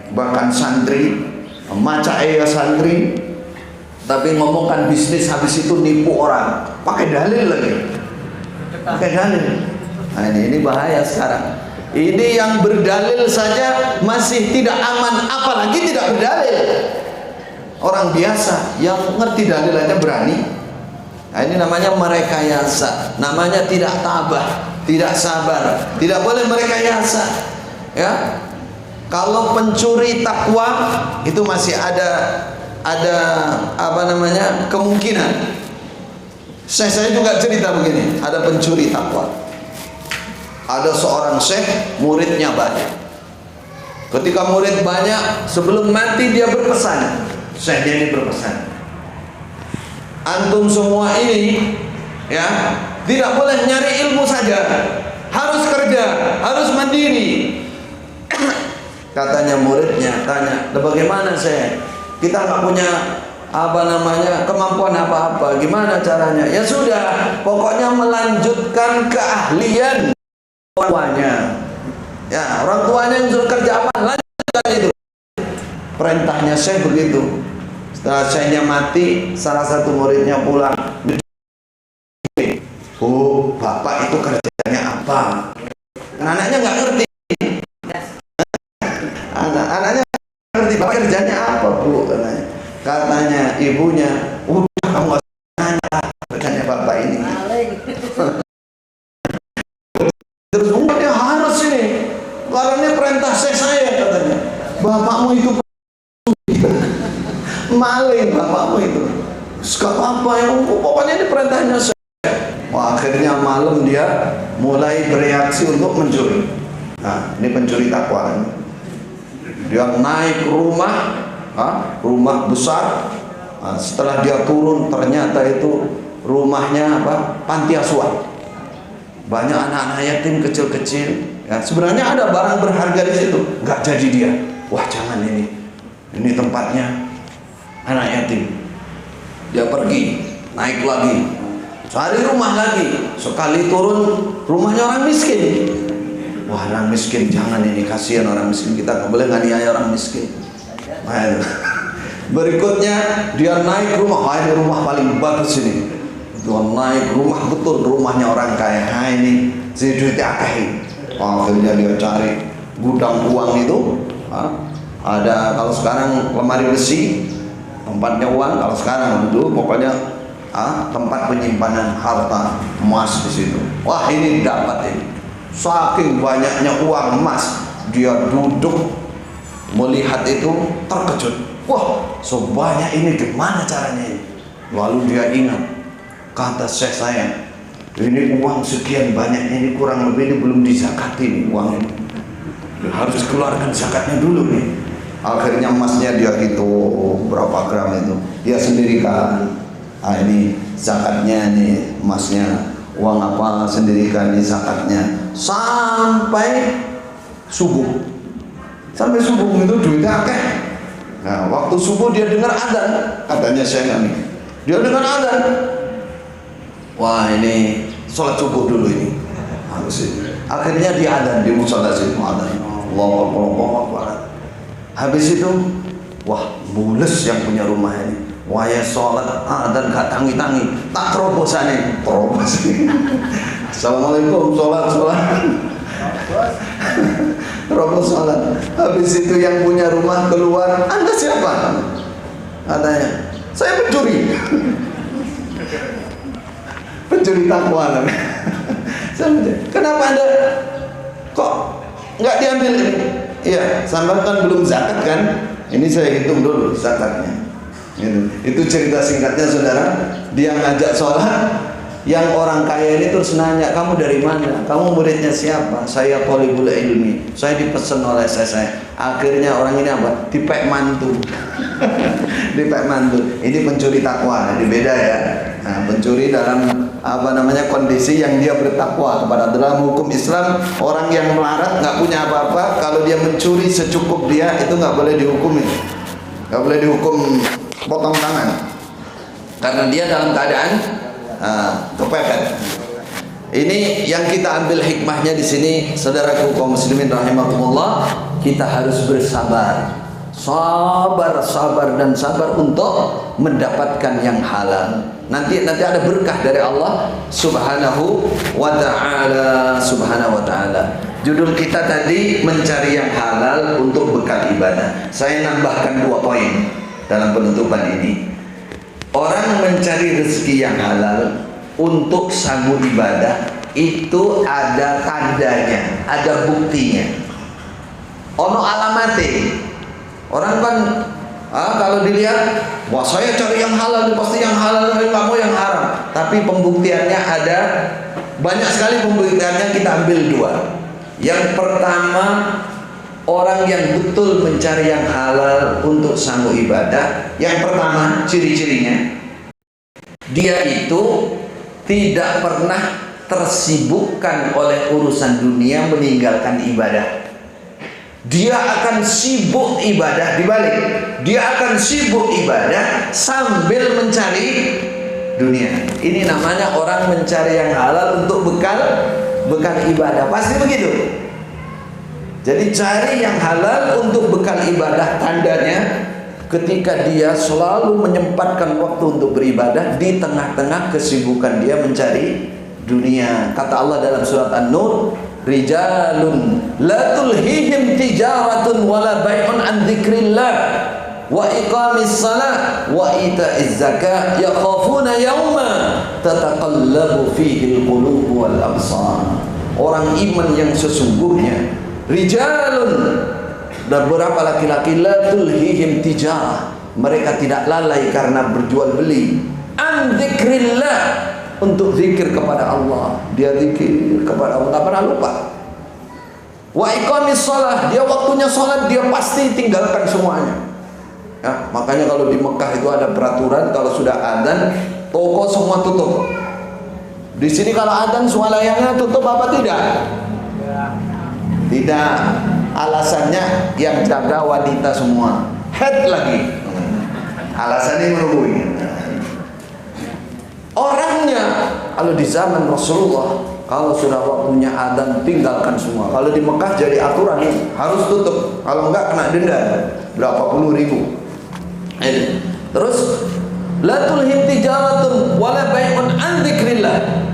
bahkan santri, maca santri, tapi ngomongkan bisnis, habis itu nipu orang, pakai dalil lagi, pakai dalil. Nah ini bahaya sekarang. Ini yang berdalil saja masih tidak aman, apalagi tidak berdalil. Orang biasa yang ngerti dalil aja berani. Nah ini namanya merekayasa, namanya tidak tabah, tidak sabar. Tidak boleh merekayasa, ya. Kalau pencuri takwa itu masih ada apa namanya, kemungkinan. Saya juga cerita begini, ada pencuri takwa. Ada seorang syekh, muridnya banyak. Ketika murid banyak, sebelum mati dia berpesan. Syekhnya ini berpesan, antum semua ini ya tidak boleh nyari ilmu saja, harus kerja, harus mandiri. Katanya muridnya tanya, bagaimana Syekh? Kita nggak punya apa namanya kemampuan apa-apa, gimana caranya? Ya sudah, pokoknya melanjutkan keahlian orang tuanya. Ya, orang tuanya yang suruh kerja apa, lanjutkan itu. Perintahnya Syekh begitu. Setelah Syekhnya mati, salah satu muridnya pulang. Oh, bapak itu kerjanya apa? Anaknya nggak ngerti. Anaknya ngerti, bapak kerjanya apa bu? Katanya ibunya, udah kamu nggak nanya kerjanya bapak ini. Terus dia harus ini, karena perintah saya katanya. Bapakmu itu maling, bapakmu itu. Gak apa-apa ya, pokoknya ini perintahnya saya. Wah, akhirnya malam dia mulai bereaksi untuk mencuri. Nah, ini pencuri takwa. Dia naik ke rumah, rumah besar. Nah, setelah dia turun, ternyata itu rumahnya apa? Panti asuhan. Banyak anak-anak yatim kecil-kecil. Ya, sebenarnya ada barang berharga di situ, nggak jadi dia. Wah, jangan ini tempatnya anak yatim. Dia pergi, naik lagi, cari rumah lagi. Sekali turun, rumahnya orang miskin. Wah, orang miskin, jangan ini, kasihan orang miskin, kita nggak boleh nganiaya orang miskin. Nah, itu. Berikutnya dia naik rumah, ini rumah paling bagus ini. Dia naik rumah betul, rumahnya orang kaya. Nah, ini si duitnya akeh. Akhirnya dia cari gudang uang itu. Ada kalau sekarang lemari besi, tempatnya uang. Kalau sekarang dulu pokoknya tempat penyimpanan harta emas di situ. Wah, ini dapat ini. Saking banyaknya uang emas, dia duduk melihat itu terkejut. Wah, sebanyak ini gimana caranya ini? Lalu dia ingat kata syekh saya, ini uang sekian banyaknya ini kurang lebih ini belum dizakati nih uang ini. Harus keluarkan zakatnya dulu nih. Akhirnya emasnya dia hitung berapa gram itu. Dia sendirikan. Ini zakatnya nih emasnya. Uang apa sendirikan nih zakatnya. Sampai subuh. Sampai subuh itu duitnya akeh. Nah, waktu subuh dia dengar azan, katanya saya nih. Dia dengar azan. Wah, ini sholat subuh dulu ini. Akhirnya dia azan di musala situ azan. Allahu Akbar. Habis itu, wah, mules yang punya rumah ini. Wah, ya sholat azan gak tangi-tangi, tak terobosane, terobos. Assalamualaikum, sholat. Terobos sholat. Habis itu yang punya rumah keluar, Anda siapa? Katanya, saya pencuri. Pencuri takwa. Kenapa Anda kok nggak diambil ini? Iya, sampai kan belum zakat kan? Ini saya hitung dulu zakatnya. Itu cerita singkatnya saudara. Dia ngajak sholat, yang orang kaya ini terus nanya, kamu dari mana? Kamu muridnya siapa? Saya thalibul ilmi. Saya dipesan oleh saya. Akhirnya orang ini apa? Dipek mantu. Dipek mantu. Ini pencuri takwa, ini beda ya. Nah, pencuri dalam kondisi yang dia bertakwa kepada dalam hukum Islam. Orang yang melarat nggak punya apa-apa, kalau dia mencuri secukup dia itu nggak boleh dihukumi, nggak boleh dihukum potong tangan karena dia dalam keadaan kepepet. Ini yang kita ambil hikmahnya di sini, saudaraku kaum muslimin rahimakumullah. Kita harus bersabar, sabar dan sabar untuk mendapatkan yang halal. Nanti ada berkah dari Allah Subhanahu wa ta'ala. Judul kita tadi mencari yang halal untuk bekal ibadah. Saya nambahkan 2 poin dalam penutupan ini. Orang mencari rezeki yang halal untuk sanggup ibadah itu ada tandanya, ada buktinya. Ono alamate. Orang kan kalau dilihat, wah saya cari yang halal, pasti yang halal, nggak mau yang haram. Tapi pembuktiannya ada banyak sekali. Pembuktiannya kita ambil 2. Yang pertama, orang yang betul mencari yang halal untuk sanggup ibadah. Yang pertama ciri-cirinya, dia itu tidak pernah tersibukkan oleh urusan dunia meninggalkan ibadah. Dia akan sibuk ibadah, dibalik dia akan sibuk ibadah sambil mencari dunia. Ini namanya orang mencari yang halal untuk bekal ibadah. Pasti begitu. Jadi cari yang halal untuk bekal ibadah, tandanya ketika dia selalu menyempatkan waktu untuk beribadah di tengah-tengah kesibukan dia mencari dunia. Kata Allah dalam surat An-Nur, rijalun la tulhihim tijaratun wala bai'un an dzikrillah wa iqamis salat wa ita'iz zakat yakhafuna yawma tataqallabu fihi al-qulub wal absar. Orang iman yang sesungguhnya, rijalun, dan beberapa laki-laki, la tulhihim tijarah, mereka tidak lalai karena berjual beli, an dzikrillah, untuk zikir kepada Allah. Dia zikir kepada Allah, tak pernah lupa. Wa iqamis shalah, dia waktunya sholat dia pasti tinggalkan semuanya. Ya, makanya kalau di Mekah itu ada peraturan, kalau sudah adzan toko semua tutup. Di sini kalau adzan swalayannya tutup apa tidak? Tidak. Alasannya yang jaga wanita semua. Head lagi. Alasannya merubui. Orangnya kalau di zaman Rasulullah, kalau sudah waktunya adzan tinggalkan semua. Kalau di Mekah jadi aturan harus tutup. Kalau enggak kena denda berapa puluh ribu. Terus la tulhim tijaratun wala bai'un an dzikrillah,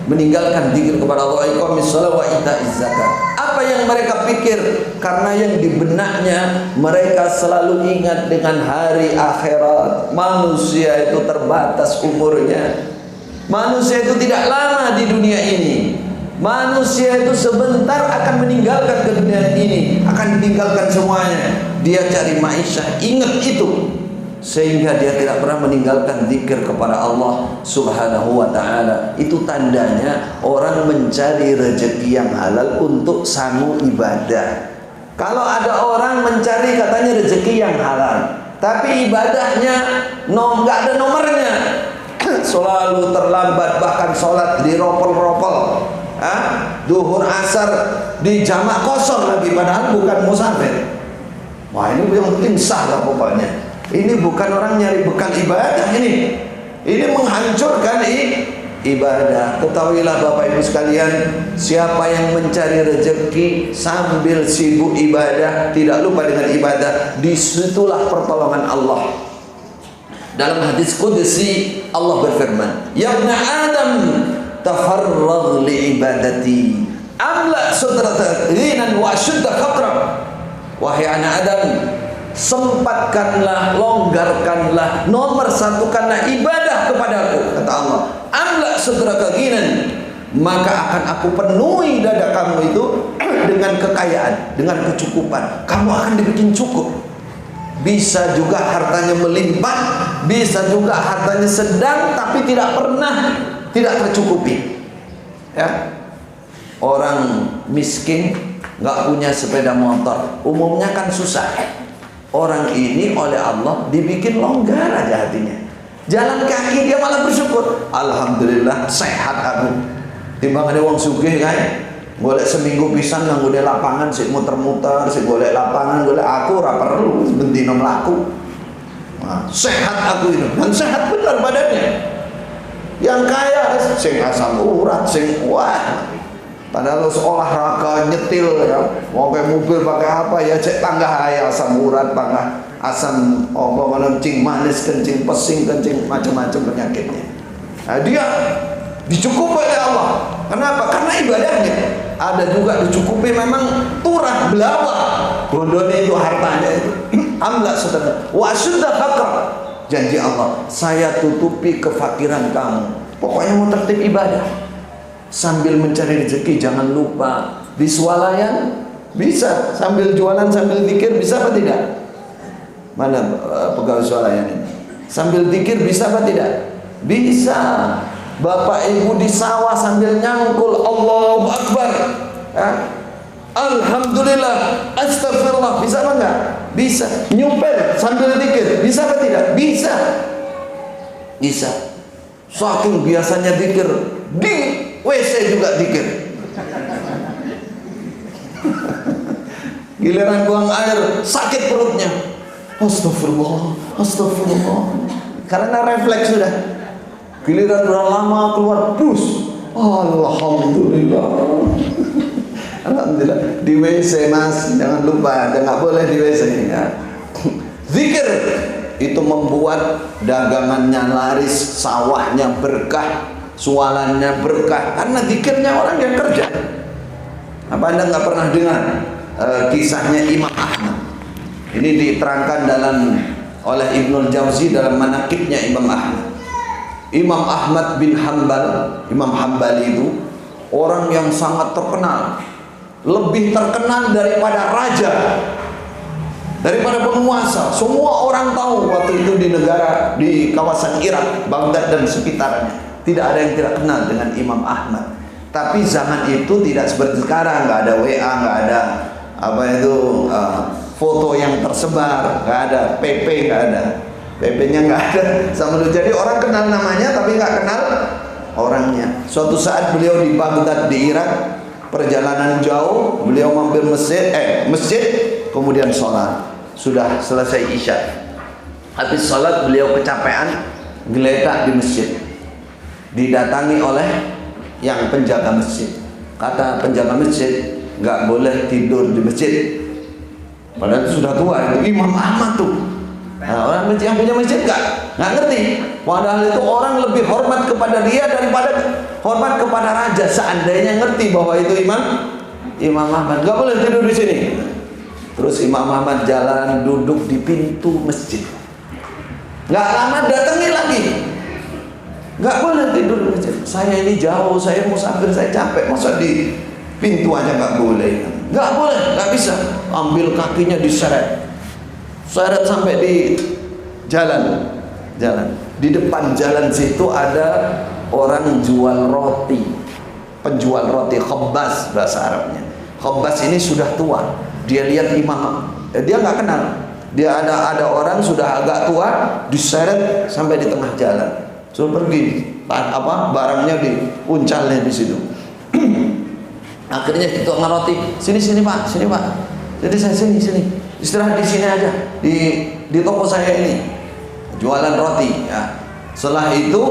meninggalkan zikir kepada Allah, iqamis shalah wa ita'iz zakat. Apa yang mereka pikir? Karena yang di benaknya mereka selalu ingat dengan hari akhirat. Manusia itu terbatas umurnya. Manusia itu tidak lama di dunia ini. Manusia itu sebentar akan meninggalkan ke dunia ini, akan meninggalkan semuanya. Dia cari maisha, ingat itu, sehingga dia tidak pernah meninggalkan zikir kepada Allah Subhanahu wa ta'ala. Itu tandanya orang mencari rezeki yang halal untuk sanggup ibadah. Kalau ada orang mencari katanya rezeki yang halal, tapi ibadahnya nggak ada nomornya, selalu terlambat, bahkan sholat diropol-ropol, duhur asar di jamak kosong lagi, padahal bukan musafir. Wah, ini yang penting sah lah pokoknya. Ini bukan orang nyari bekal ibadah, ini menghancurkan ibadah. Ketahuilah Bapak Ibu sekalian, siapa yang mencari rezeki sambil sibuk ibadah, tidak lupa dengan ibadah, disitulah pertolongan Allah. Dalam hadis qudsi Allah berfirman, "Ya ibna Adam, tafarragh li ibadati, amla sudrata ghinan wa ashudda faqra." Wahai anak Adam, sempatkanlah, longgarkanlah, nomor satukanlah ibadah kepadaku, kata Allah. Amla sudraka ghinan, maka akan aku penuhi dada kamu itu dengan kekayaan, dengan kecukupan. Kamu akan dibikin cukup. Bisa juga hartanya melimpah, bisa juga hartanya sedang tapi tidak pernah tidak tercukupi. Ya. Orang miskin nggak punya sepeda motor, umumnya kan susah. Orang ini oleh Allah dibikin longgar aja hatinya. Jalan kaki dia malah bersyukur. Alhamdulillah sehat aku. Timbang ada wong sugih kan, golek seminggu pisan nang golek lapangan sik muter-muter, sik golek lapangan, golek aku ora perlu bendina mlaku. Nah, sehat aku itu, dan sehat benar badannya. Yang kaya sing asam urat, sing wah. Padahal olahraga nyetil ya, mau pakai mobil pakai apa ya, cek tangga air asam urat, tangga asam kencing manis, kencing pesing, kencing macam-macam penyakitnya. Nah, dia dicukupi oleh Allah. Kenapa? Karena ibadahnya. Ada juga dicukupi memang turah belawa, bondone itu hartanya itu. Amla saudara, wa syudda faqra. Janji Allah, saya tutupi kefakiran kamu. Pokoknya mau tertib ibadah. Sambil mencari rezeki jangan lupa di swalayan bisa, sambil jualan sambil zikir bisa apa tidak? Mana pegawai swalayan ini? Sambil zikir bisa apa tidak? Bisa. Bapak ibu di sawah sambil nyangkul Allahu Akbar, Alhamdulillah, Astagfirullah, bisa apa enggak? Bisa. Nyumpel sambil zikir bisa apa tidak? Bisa. Bisa. Saking biasanya zikir di WC juga zikir. Giliran buang air sakit perutnya. Astagfirullah, astagfirullah. Karena refleks sudah. Giliran udah lama keluar bus. Alhamdulillah. Alhamdulillah. Di WC mas, jangan lupa, nggak boleh di WC ya. Zikir itu membuat dagangannya laris, sawahnya berkah, sualannya berkah, karena zikirnya orang yang kerja. Apa anda nggak pernah dengar kisahnya Imam Ahmad? Ini diterangkan oleh Ibnul Jauzi dalam manaqibnya Imam Ahmad. Imam Ahmad bin Hanbal, Imam Hanbali itu orang yang sangat terkenal, lebih terkenal daripada raja. daripada penguasa. Semua orang tahu waktu itu di kawasan Irak, Baghdad dan sekitarnya. Tidak ada yang tidak kenal dengan Imam Ahmad. Tapi zaman itu tidak seperti sekarang, nggak ada WA, nggak ada foto yang tersebar, nggak ada PP, nggak ada PP-nya, nggak ada sama dulu. Jadi orang kenal namanya tapi nggak kenal orangnya. Suatu saat beliau di Baghdad di Irak, perjalanan jauh, beliau mampir masjid, kemudian sholat. Sudah selesai isya, habis sholat beliau kecapean, geletak di masjid. Didatangi oleh yang penjaga masjid. Kata penjaga masjid, nggak boleh tidur di masjid. Padahal sudah tua, itu Imam Ahmad tuh. Nah, orang yang punya masjid nggak ngerti. Padahal itu orang lebih hormat kepada dia daripada hormat kepada raja. Seandainya ngerti bahwa itu Imam Ahmad, nggak boleh tidur di sini. Terus Imam Ahmad jalan duduk di pintu masjid. Nggak lama datangi lagi. Nggak boleh tidur di masjid. Saya ini jauh, saya musafir, saya capek, masa di pintu aja nggak boleh? Nggak boleh, nggak bisa. Ambil kakinya diseret sampai di jalan. Di depan jalan situ ada orang jual roti, penjual roti, khabbaz bahasa Arabnya. Khabbaz ini sudah tua. Dia lihat imam, dia nggak kenal. Dia ada orang sudah agak tua, diseret sampai di tengah jalan. Suruh pergi, barangnya diuncalnya di situ. Akhirnya itu ngeroti, sini pak, jadi saya sini, istirahat di sini aja, di toko saya ini, jualan roti. Ya. Setelah itu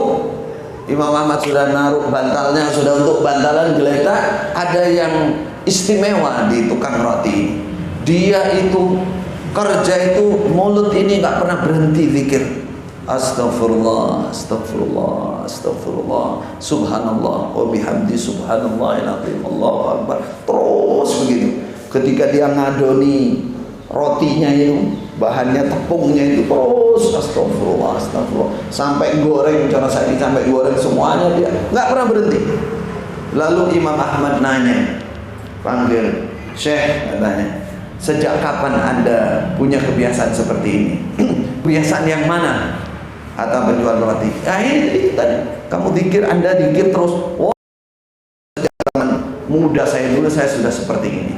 Imam Ahmad sudah naruh bantalnya, sudah untuk bantalan geletak. Ada yang istimewa di tukang roti. Dia itu kerja itu mulut ini nggak pernah berhenti zikir. Astaghfirullah, astaghfirullah, astaghfirullah, subhanallah, wa bihamdi subhanallahil azim, Allahu akbar. Terus begitu. Ketika dia ngadoni rotinya itu, bahannya tepungnya itu terus astaghfirullah, astaghfirullah, sampai goreng, cara saya ini sampai goreng semuanya dia nggak pernah berhenti. Lalu Imam Ahmad nanya, panggil, Syekh, katanya, sejak kapan Anda punya kebiasaan seperti ini? Kebiasaan yang mana? Atau penjual roti. Ya ini tadi, kamu zikir, Anda zikir terus. Oh, sejak zaman muda saya dulu saya sudah seperti ini.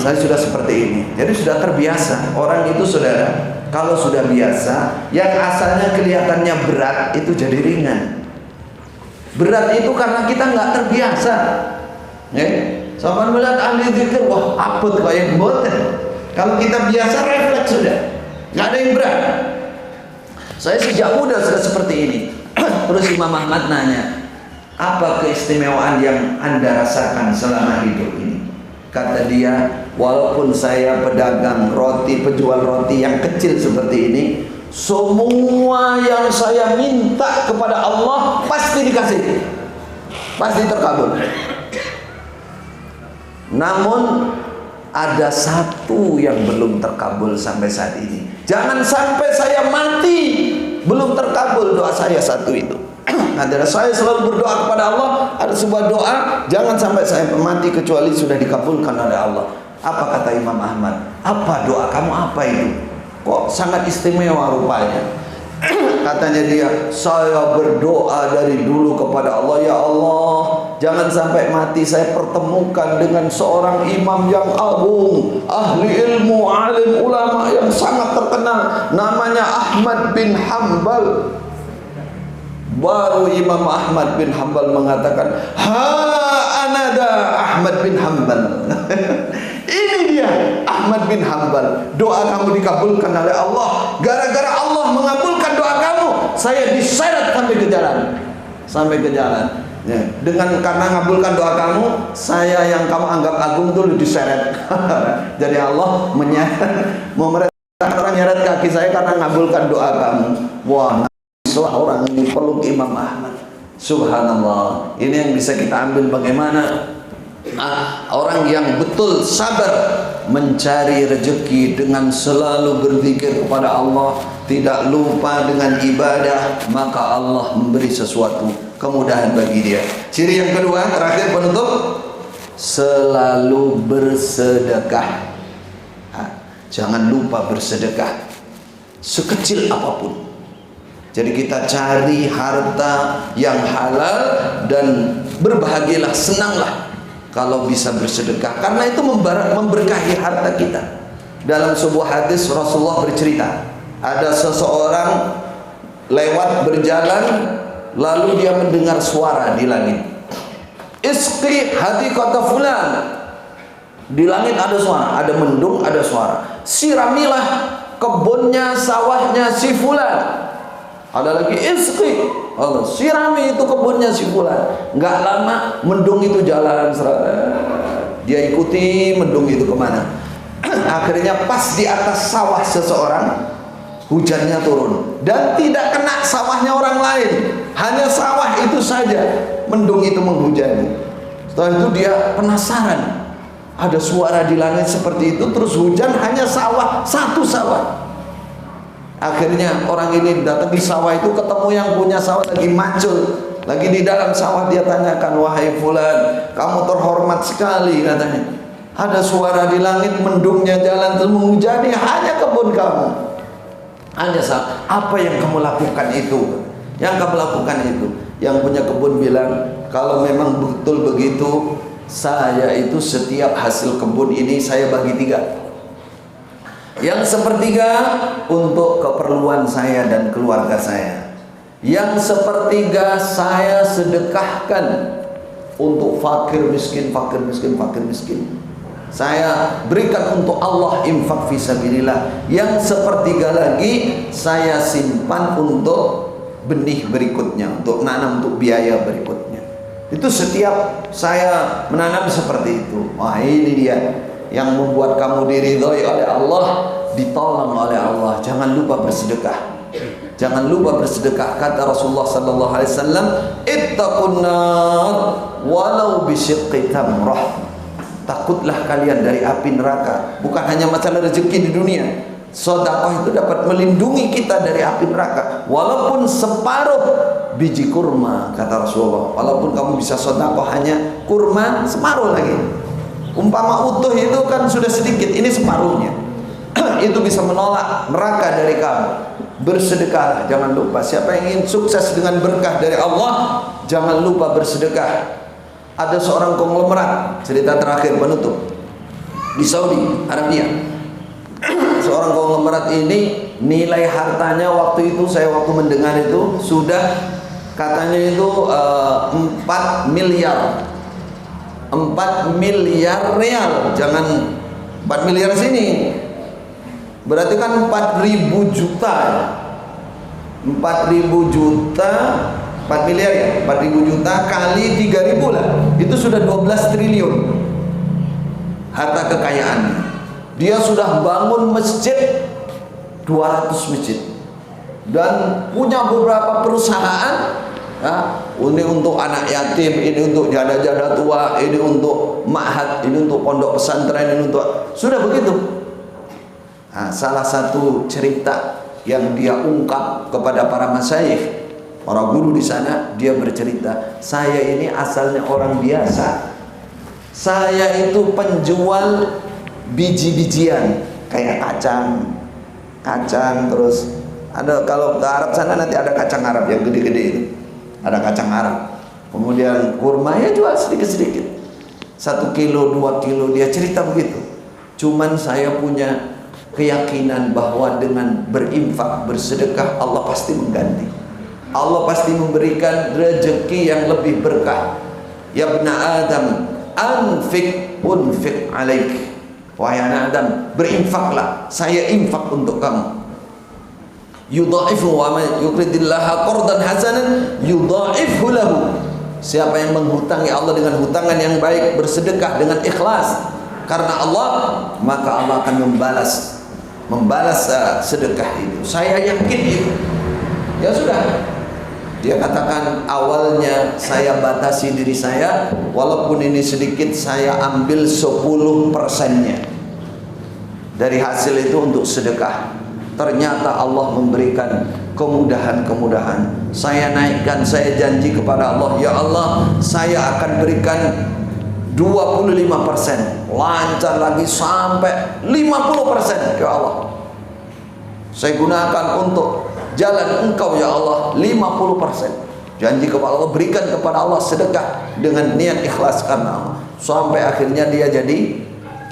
Saya sudah seperti ini. Jadi sudah terbiasa. Orang itu saudara, kalau sudah biasa, yang asalnya kelihatannya berat itu jadi ringan. Berat itu karena kita nggak terbiasa. Sampai melihat ahli zikir, wah apet kayak boten. Kalau kita biasa refleks sudah, nggak ada yang berat. Saya sejak muda sudah seperti ini. Terus Imam Ahmad nanya, apa keistimewaan yang Anda rasakan selama hidup ini? Kata dia, walaupun saya pedagang roti, penjual roti yang kecil seperti ini, semua yang saya minta kepada Allah pasti dikasih, pasti terkabul. Namun ada satu yang belum terkabul sampai saat ini. Jangan sampai saya mati belum terkabul doa saya satu itu. Adalah saya selalu berdoa kepada Allah. Ada sebuah doa, jangan sampai saya mati kecuali sudah dikabulkan oleh Allah. Apa kata Imam Ahmad? Apa doa kamu, apa itu? Kok sangat istimewa rupanya? Katanya dia, saya berdoa dari dulu kepada Allah, ya Allah, jangan sampai mati saya pertemukan dengan seorang imam yang agung, ahli ilmu, alim ulama yang sangat terkenal, namanya Ahmad bin Hanbal. Baru Imam Ahmad bin Hanbal mengatakan, ha anada Ahmad bin Hanbal. Ini dia Ahmad bin Hanbal. Doa kamu dikabulkan oleh Allah. Gara-gara Allah mengabulkan doa kamu, saya diseret sampai ke jalan. Sampai ke jalan. Ya. Dengan karena mengabulkan doa kamu, saya yang kamu anggap agung dulu diseret. Jadi Allah memerintahkan orang nyeret kaki saya karena mengabulkan doa kamu. Wah, seorang ini peluk Imam Ahmad. Subhanallah. Ini yang bisa kita ambil bagaimana orang yang betul sabar mencari rezeki dengan selalu berzikir kepada Allah, tidak lupa dengan ibadah, maka Allah memberi sesuatu kemudahan bagi dia. Ciri yang kedua, terakhir penutup, selalu bersedekah. Jangan lupa bersedekah sekecil apapun. Jadi kita cari harta yang halal dan berbahagialah, senanglah kalau bisa bersedekah, karena itu memberkahi harta kita. Dalam sebuah hadis Rasulullah bercerita, ada seseorang lewat berjalan, lalu dia mendengar suara di langit. Isqi hadiqata fulan. Di langit ada suara, ada mendung, ada suara. Siramilah kebunnya, sawahnya si fulan. Ada lagi isqi, Allah sirami itu kebunnya si fulan. Enggak lama mendung itu jalan, dia ikuti mendung itu kemana. Akhirnya pas di atas sawah seseorang, hujannya turun dan tidak kena sawahnya orang lain, hanya sawah itu saja mendung itu menghujani. Setelah itu dia penasaran, ada suara di langit seperti itu, terus hujan hanya sawah, satu sawah. Akhirnya orang ini datang di sawah itu, ketemu yang punya sawah lagi macul, lagi di dalam sawah. Dia tanyakan, wahai fulan, kamu terhormat sekali, katanya. Ada suara di langit, mendungnya jalan terus menghujani, hanya kebun kamu. Hanya apa yang kamu lakukan itu? Yang kamu lakukan itu. Yang punya kebun bilang, kalau memang betul begitu, saya itu setiap hasil kebun ini saya bagi 3. Yang sepertiga untuk keperluan saya dan keluarga saya. Yang sepertiga saya sedekahkan untuk fakir miskin, fakir miskin, fakir miskin. Saya berikan untuk Allah, infak fisabilillah. Yang sepertiga lagi saya simpan untuk benih berikutnya, untuk nanam, untuk biaya berikutnya. Itu setiap saya menanam seperti itu. Wah, ini dia yang membuat kamu diridhoi oleh Allah, ditolong oleh Allah. Jangan lupa bersedekah. Jangan lupa bersedekah. Kata Rasulullah sallallahu alaihi wasallam, ittaqun nar walau bisyiqqi tamrah. Takutlah kalian dari api neraka. Bukan hanya masalah rezeki di dunia. Sedekah itu dapat melindungi kita dari api neraka, walaupun separuh biji kurma, kata Rasulullah. Walaupun kamu bisa sedekah hanya kurma separuh lagi. Umpama utuh itu kan sudah sedikit, ini separuhnya. Itu bisa menolak neraka dari kamu. Bersedekahlah, jangan lupa. Siapa yang ingin sukses dengan berkah dari Allah, jangan lupa bersedekah. Ada seorang konglomerat, cerita terakhir penutup, di Saudi Arabia. Seorang konglomerat ini nilai hartanya waktu itu, saya waktu mendengar itu sudah katanya itu 4 miliar. 4 miliar real, jangan 4 miliar sini, berarti kan 4.000 juta. 4.000 juta, 4 miliar ya, 4.000 juta kali 3.000 lah, itu sudah 12 triliun harta kekayaannya. Dia sudah bangun masjid 200 masjid dan punya beberapa perusahaan. Ini untuk anak yatim, ini untuk janda-janda tua, ini untuk ma'had, ini untuk pondok pesantren, ini untuk, sudah begitu. Salah satu cerita yang dia ungkap kepada para masyayikh, para guru di sana, dia bercerita, saya ini asalnya orang biasa. Saya itu penjual biji-bijian kayak kacang, terus ada, kalau ke Arab sana nanti ada kacang Arab yang gede-gede itu. Ada kacang Arab, kemudian kurma ya jual sedikit-sedikit, 1 kilo, 2 kilo, dia cerita begitu. Cuman saya punya keyakinan bahwa dengan berinfak, bersedekah, Allah pasti mengganti. Allah pasti memberikan rezeki yang lebih berkah. Ya bna Adam, anfik unfik alaik. Wahai anak Adam, berinfaklah, saya infak untuk kamu. Yudha'ifu wa man yuqridillaha qardan hasanan yudha'ifu lahu. Siapa yang menghutangi Allah dengan hutangan yang baik, bersedekah dengan ikhlas karena Allah, maka Allah akan membalas sedekah itu. Saya yakin itu. Ya sudah. Dia katakan, awalnya saya batasi diri saya, walaupun ini sedikit, saya ambil 10%-nya dari hasil itu untuk sedekah. Ternyata Allah memberikan kemudahan-kemudahan. Saya naikkan, saya janji kepada Allah, ya Allah, saya akan berikan 25%, lancar lagi sampai 50%. Ya Allah, saya gunakan untuk jalan Engkau ya Allah 50%. Janji kepada Allah, berikan kepada Allah sedekah dengan niat ikhlas karena Allah. Sampai akhirnya dia jadi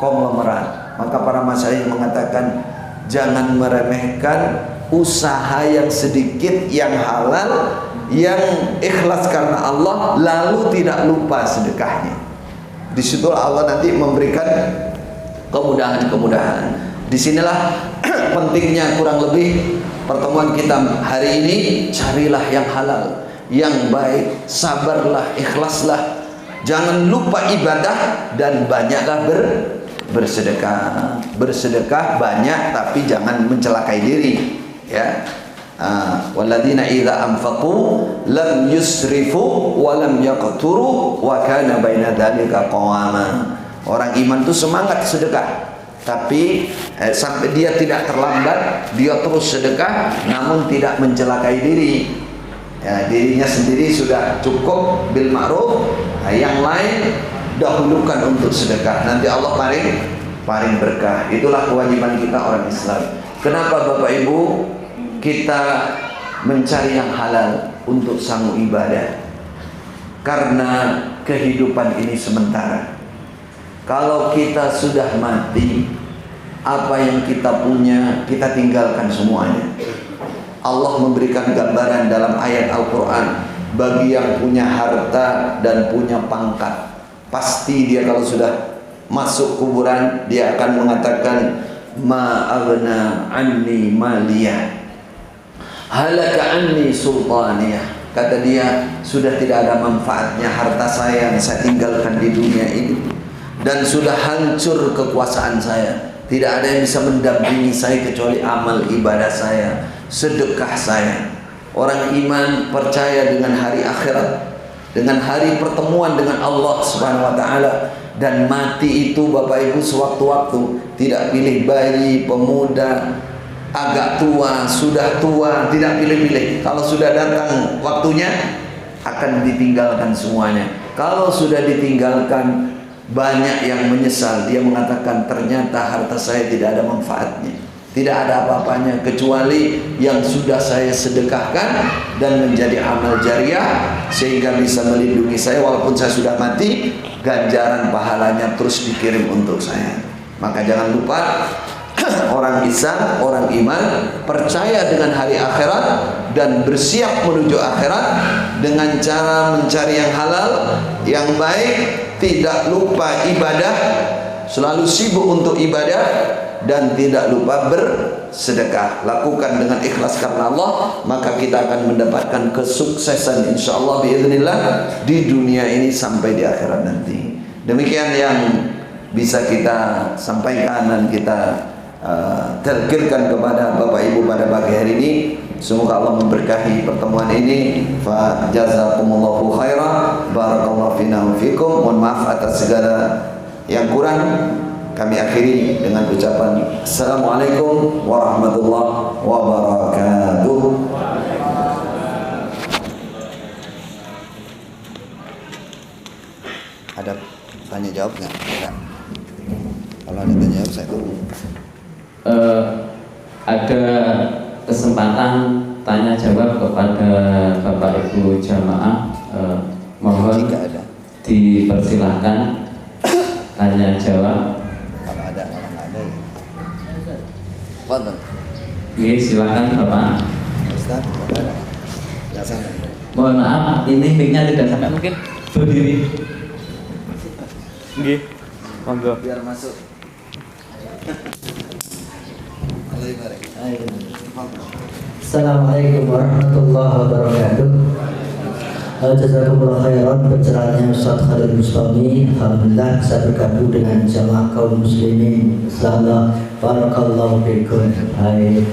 konglomerat. Maka para masyayikh mengatakan, jangan meremehkan usaha yang sedikit, yang halal, yang ikhlas karena Allah, lalu tidak lupa sedekahnya. Disitulah Allah nanti memberikan kemudahan-kemudahan. Disinilah pentingnya kurang lebih pertemuan kita hari ini. Carilah yang halal, yang baik, sabarlah, ikhlaslah, jangan lupa ibadah, dan banyaklah bersedekah. Bersedekah banyak, tapi jangan mencelakai diri, ya. Walladzina idza anfaqu lam yusrifu wa lam yaqturu wa kana baina dzalika qawama. Orang iman itu semangat sedekah, tapi sampai dia tidak terlambat, dia terus sedekah namun tidak mencelakai diri. Ya, dirinya sendiri sudah cukup bil ma'ruf, yang lain dahulukan untuk sedekah. Nanti Allah paling berkah. Itulah kewajiban kita orang Islam. Kenapa Bapak Ibu kita mencari yang halal untuk sanggup ibadah? Karena kehidupan ini sementara. Kalau kita sudah mati, apa yang kita punya kita tinggalkan semuanya. Allah memberikan gambaran dalam ayat Al-Quran, bagi yang punya harta dan punya pangkat, pasti dia kalau sudah masuk kuburan dia akan mengatakan, ma aghna anni maliyah, halaka anni sultaniyah. Kata dia, sudah tidak ada manfaatnya harta saya yang saya tinggalkan di dunia ini, dan sudah hancur kekuasaan saya. Tidak ada yang bisa mendampingi saya kecuali amal ibadah saya, sedekah saya. Orang iman percaya dengan hari akhirat, dengan hari pertemuan dengan Allah Subhanahu wa taala, dan mati itu Bapak Ibu sewaktu-waktu, tidak pilih bayi, pemuda, agak tua, sudah tua, tidak pilih-pilih. Kalau sudah datang waktunya akan ditinggalkan semuanya. Kalau sudah ditinggalkan, banyak yang menyesal. Dia mengatakan, ternyata harta saya tidak ada manfaatnya, tidak ada apa-apanya kecuali yang sudah saya sedekahkan dan menjadi amal jariah sehingga bisa melindungi saya walaupun saya sudah mati. Ganjaran pahalanya terus dikirim untuk saya. Maka jangan lupa, orang Islam, orang iman percaya dengan hari akhirat dan bersiap menuju akhirat dengan cara mencari yang halal, yang baik, tidak lupa ibadah, selalu sibuk untuk ibadah, dan tidak lupa bersedekah. Lakukan dengan ikhlas karena Allah, maka kita akan mendapatkan kesuksesan insyaallah biiznillah di dunia ini sampai di akhirat nanti. Demikian yang bisa kita sampaikan dan kita terkirkan kepada Bapak Ibu pada pagi hari ini. Semoga Allah memberkahi pertemuan ini. Fa jazakumullahu khairan, barakallahu fina wa fikum. Mohon maaf atas segala yang kurang. Kami akhiri dengan ucapan Assalamualaikum warahmatullahi wabarakatuh. Ada tanya jawab nggak? Kalau ada tanya jawab saya tunggu. Ada kesempatan tanya jawab kepada Bapak Ibu jamaah, mohon dipersilahkan tanya jawab. Kalau ada, kalau nggak ada ya. Fadhil. Oke, silakan Bapak. Ustaz, ada. Nggak sampai. Mohon maaf, ini mic-nya tidak sampai, mungkin berdiri. Nggih. Monggo. Biar masuk. Assalamualaikum warahmatullahi wabarakatuh. Jazakumullah khairan pencerahannya Ustaz Khalil Bustami. Alhamdulillah bisa bergabung dengan jamaah kaum muslimin. Barakallahu fikum. Baik.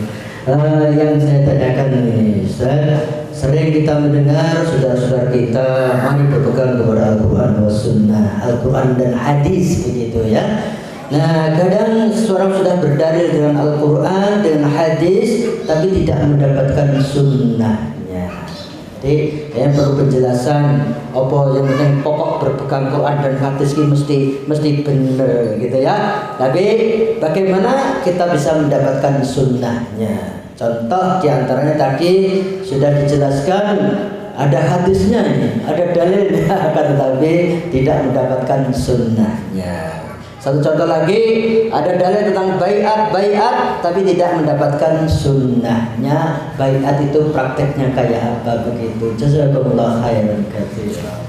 Yang saya tanyakan ini, Ustaz, sering kita mendengar saudara-saudara kita mari berpegang kepada Al-Quran wa Sunnah, Al-Quran dan hadis begitu ya. Nah, kadang seorang sudah berdalil dengan Al-Quran, dengan hadis, tapi tidak mendapatkan sunnahnya. Jadi yang perlu penjelasan apa yang penting pokok berpegang Quran dan hadis ini mesti benar gitu ya. Tapi bagaimana kita bisa mendapatkan sunnahnya? Contoh diantaranya tadi sudah dijelaskan, ada hadisnya ini, ada dalilnya, akan tetapi tidak mendapatkan sunnahnya. Satu contoh lagi, ada dalil tentang baiat, tapi tidak mendapatkan sunnahnya. Baiat itu prakteknya kayak apa begitu. Jazakumullah khairan katsiran.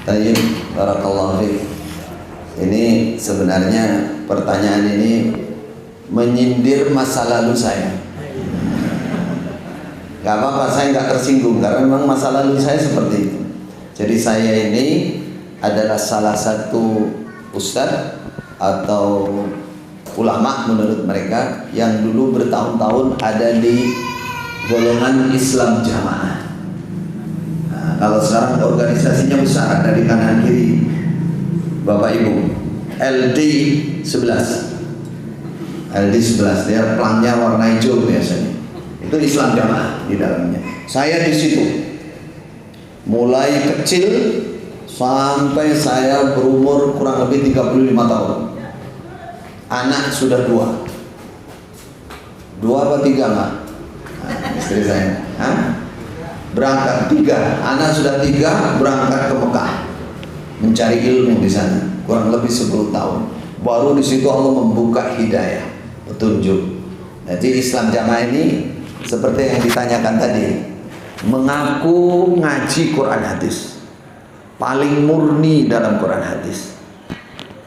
Tayyib, barakallahu fiik. Ini sebenarnya pertanyaan ini menyindir masa lalu saya. Gak apa-apa, saya nggak tersinggung karena memang masa lalu saya seperti itu. Jadi saya ini adalah salah satu ustadz atau ulama menurut mereka yang dulu bertahun-tahun ada di golongan Islam Jamaah. Nah, kalau sekarang organisasinya besar, ada di kanan kiri Bapak Ibu, LD 11. LD 11, dia pelangnya warna hijau biasanya. Itu Islam Jamaah di dalamnya. Saya di situ mulai kecil sampai saya berumur kurang lebih 35 tahun. Anak sudah 2 apa 3 Mbak? Nah, istri saya berangkat 3, anak sudah 3 berangkat ke Mekah mencari ilmu di sana kurang lebih 10 tahun. Baru di situ Allah membuka hidayah, petunjuk. Jadi Islam Jamaah ini seperti yang ditanyakan tadi, mengaku ngaji Quran hadis, paling murni dalam Quran hadis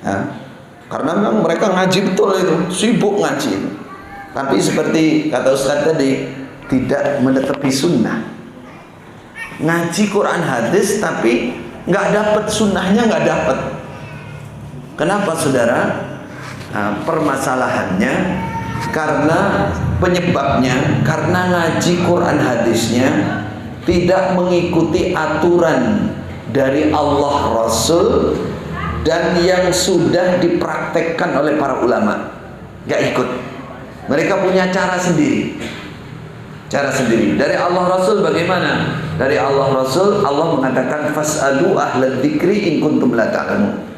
ya. Karena memang mereka ngaji betul itu, sibuk ngaji itu. Tapi seperti kata Ustaz tadi, tidak menetepi sunnah. Ngaji Quran hadis tapi nggak dapat sunnahnya, nggak dapat. Kenapa saudara? Nah, permasalahannya karena penyebabnya karena ngaji Quran hadisnya tidak mengikuti aturan dari Allah Rasul dan yang sudah dipraktekkan oleh para ulama. Gak ikut. Mereka punya cara sendiri. Dari Allah Rasul bagaimana? Dari Allah Rasul, Allah mengatakan fas'alu ahlal dzikri in kuntum la ta'lamun.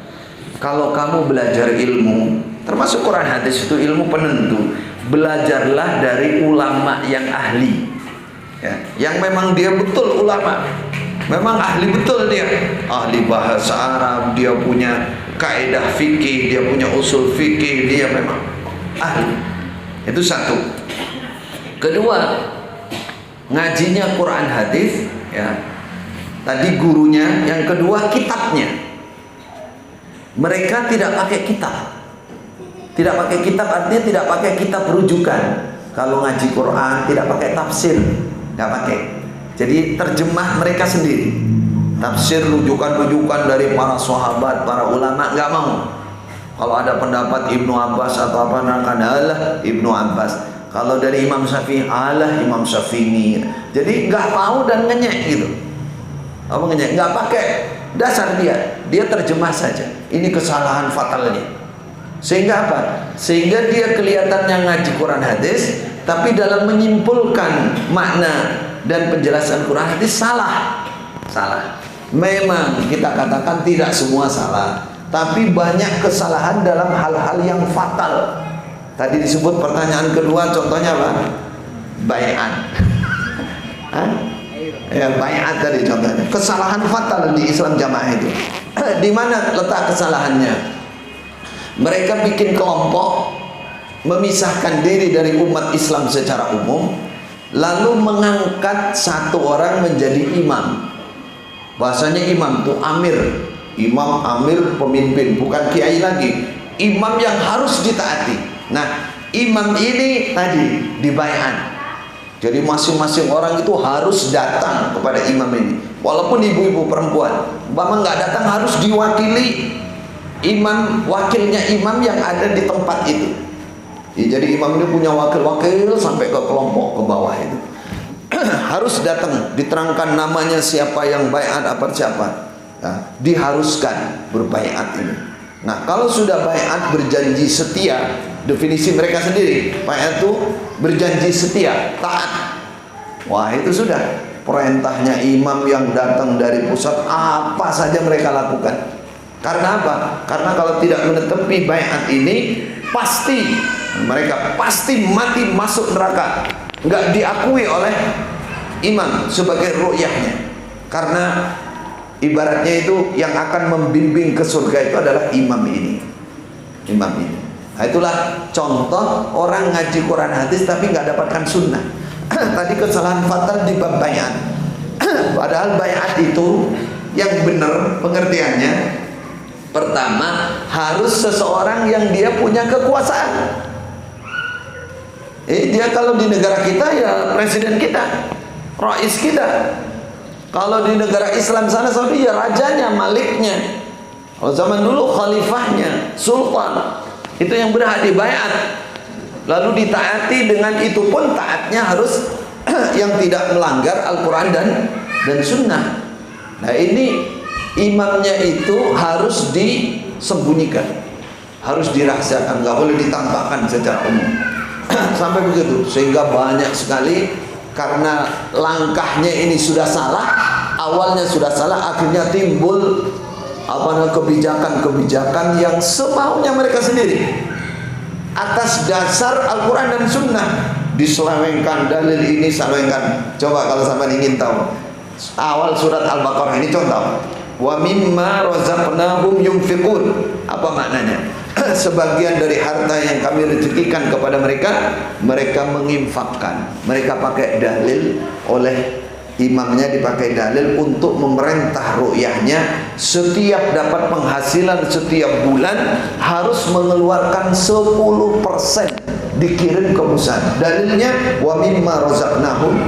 Kalau kamu belajar ilmu, termasuk Quran hadis itu ilmu penentu, belajarlah dari ulama yang ahli ya, yang memang dia betul ulama, memang ahli betul, dia ahli bahasa Arab, dia punya kaidah fikih, dia punya usul fikih, dia memang ahli. Itu satu. Kedua, ngajinya Quran hadis ya, tadi gurunya. Yang kedua, kitabnya. Mereka tidak pakai kitab. Tidak pakai kitab artinya tidak pakai kitab rujukan. Kalau ngaji Quran tidak pakai tafsir, nggak pakai. Jadi terjemah mereka sendiri. Tafsir rujukan-rujukan dari para sahabat, para ulama nggak mau. Kalau ada pendapat Ibnu Abbas atau apa, alah Ibnu Abbas. Kalau dari Imam Syafi'i, alah Imam Syafi'i. Jadi nggak mau dan ngenyek gitu. Apa ngenyek? Nggak pakai dasar dia terjemah saja. Ini kesalahan fatalnya. Sehingga apa? Sehingga dia kelihatannya ngaji Quran hadis, tapi dalam menyimpulkan makna dan penjelasan Quran hadis salah. Memang kita katakan tidak semua salah, tapi banyak kesalahan dalam hal-hal yang fatal. Tadi disebut pertanyaan kedua, contohnya apa? Baiat. Ya, baiat tadi contohnya. Kesalahan fatal di Islam Jamaah itu. Di mana letak kesalahannya? Mereka bikin kelompok, memisahkan diri dari umat Islam secara umum, lalu mengangkat satu orang menjadi imam. Bahasanya imam itu amir. Imam, amir, pemimpin, bukan kiai lagi. Imam yang harus ditaati. Nah, imam ini tadi dibaiat. Jadi masing-masing orang itu harus datang kepada imam ini. Walaupun ibu-ibu perempuan, bapak nggak datang harus diwakili imam, wakilnya imam yang ada di tempat itu. Ya, jadi imam ini punya wakil-wakil sampai ke kelompok ke bawah itu. Harus datang, diterangkan namanya siapa yang baiat apa siapa. Nah, diharuskan berbaiat ini. Nah, kalau sudah baiat berjanji setia, definisi mereka sendiri, baiat itu berjanji setia, taat. Wah, itu sudah perintahnya imam yang datang dari pusat, apa saja mereka lakukan. Karena apa? Karena kalau tidak menetepi baiat ini, pasti mereka pasti mati masuk neraka, nggak diakui oleh imam sebagai ru'yahnya. Karena ibaratnya itu yang akan membimbing ke surga itu adalah imam ini. Imam ini. Nah, itulah contoh orang ngaji Quran hadis tapi nggak dapatkan sunnah. Tadi kesalahan fatal di bab baiat. Padahal baiat itu yang benar pengertiannya, pertama harus seseorang yang dia punya kekuasaan. Dia kalau di negara kita ya presiden kita, rais kita. Kalau di negara Islam sana Saudi ya rajanya, maliknya. Kalau zaman dulu khalifahnya, sultan. Itu yang berhak dibaiat. Lalu ditaati, dengan itu pun taatnya harus yang tidak melanggar Al-Quran dan Sunnah. Nah, ini imamnya itu harus disembunyikan, harus dirahasiakan, nggak boleh ditampakkan secara umum. Sampai begitu, sehingga banyak sekali karena langkahnya ini sudah salah, awalnya sudah salah, akhirnya timbul kebijakan-kebijakan yang semaunya mereka sendiri atas dasar Al-Quran dan Sunnah. Diselewengkan dalil ini, selewengkan. Coba kalau sampai ingin tahu, awal surat Al-Baqarah ini contoh, wa mimma razaqnahum yunfiqun. Apa maknanya? Sebagian dari harta yang kami rezekikan kepada mereka, mereka menginfakkan. Mereka pakai dalil, oleh imamnya dipakai dalil untuk memerintah ru'yahnya, setiap dapat penghasilan setiap bulan harus mengeluarkan 10% dikirim ke pusat. Dalilnya wa mimma razaqnahum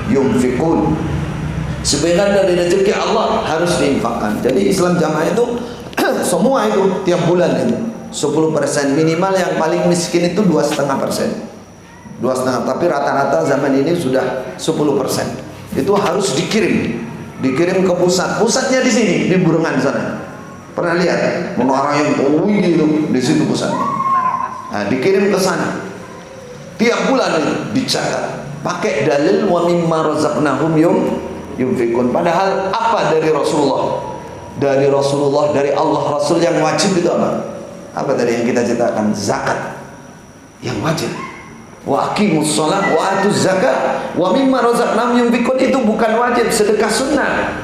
yunfiqun. Sebenarnya dari rezeki Allah harus diinfakkan. Jadi Islam jamaah itu semua itu tiap bulan itu 10%, minimal yang paling miskin itu 2,5%. 2,5%, tapi rata-rata zaman ini sudah 10%. Itu harus dikirim ke pusat. Pusatnya di sini, di Burungan sana. Pernah lihat menara yang tinggi itu, di situ pusatnya. Nah, dikirim ke sana. Tiap bulan itu dicatat. Pakai dalil wa mimma razaqnahum yunfikun. Padahal apa dari Rasulullah? Dari Rasulullah, dari Allah Rasul yang wajib itu apa? Apa tadi yang kita ceritakan? Zakat yang wajib. Wa aqimus shalah wa atuz zakat wa mimma razaqnahum yunfikun, itu bukan wajib, sedekah sunnah.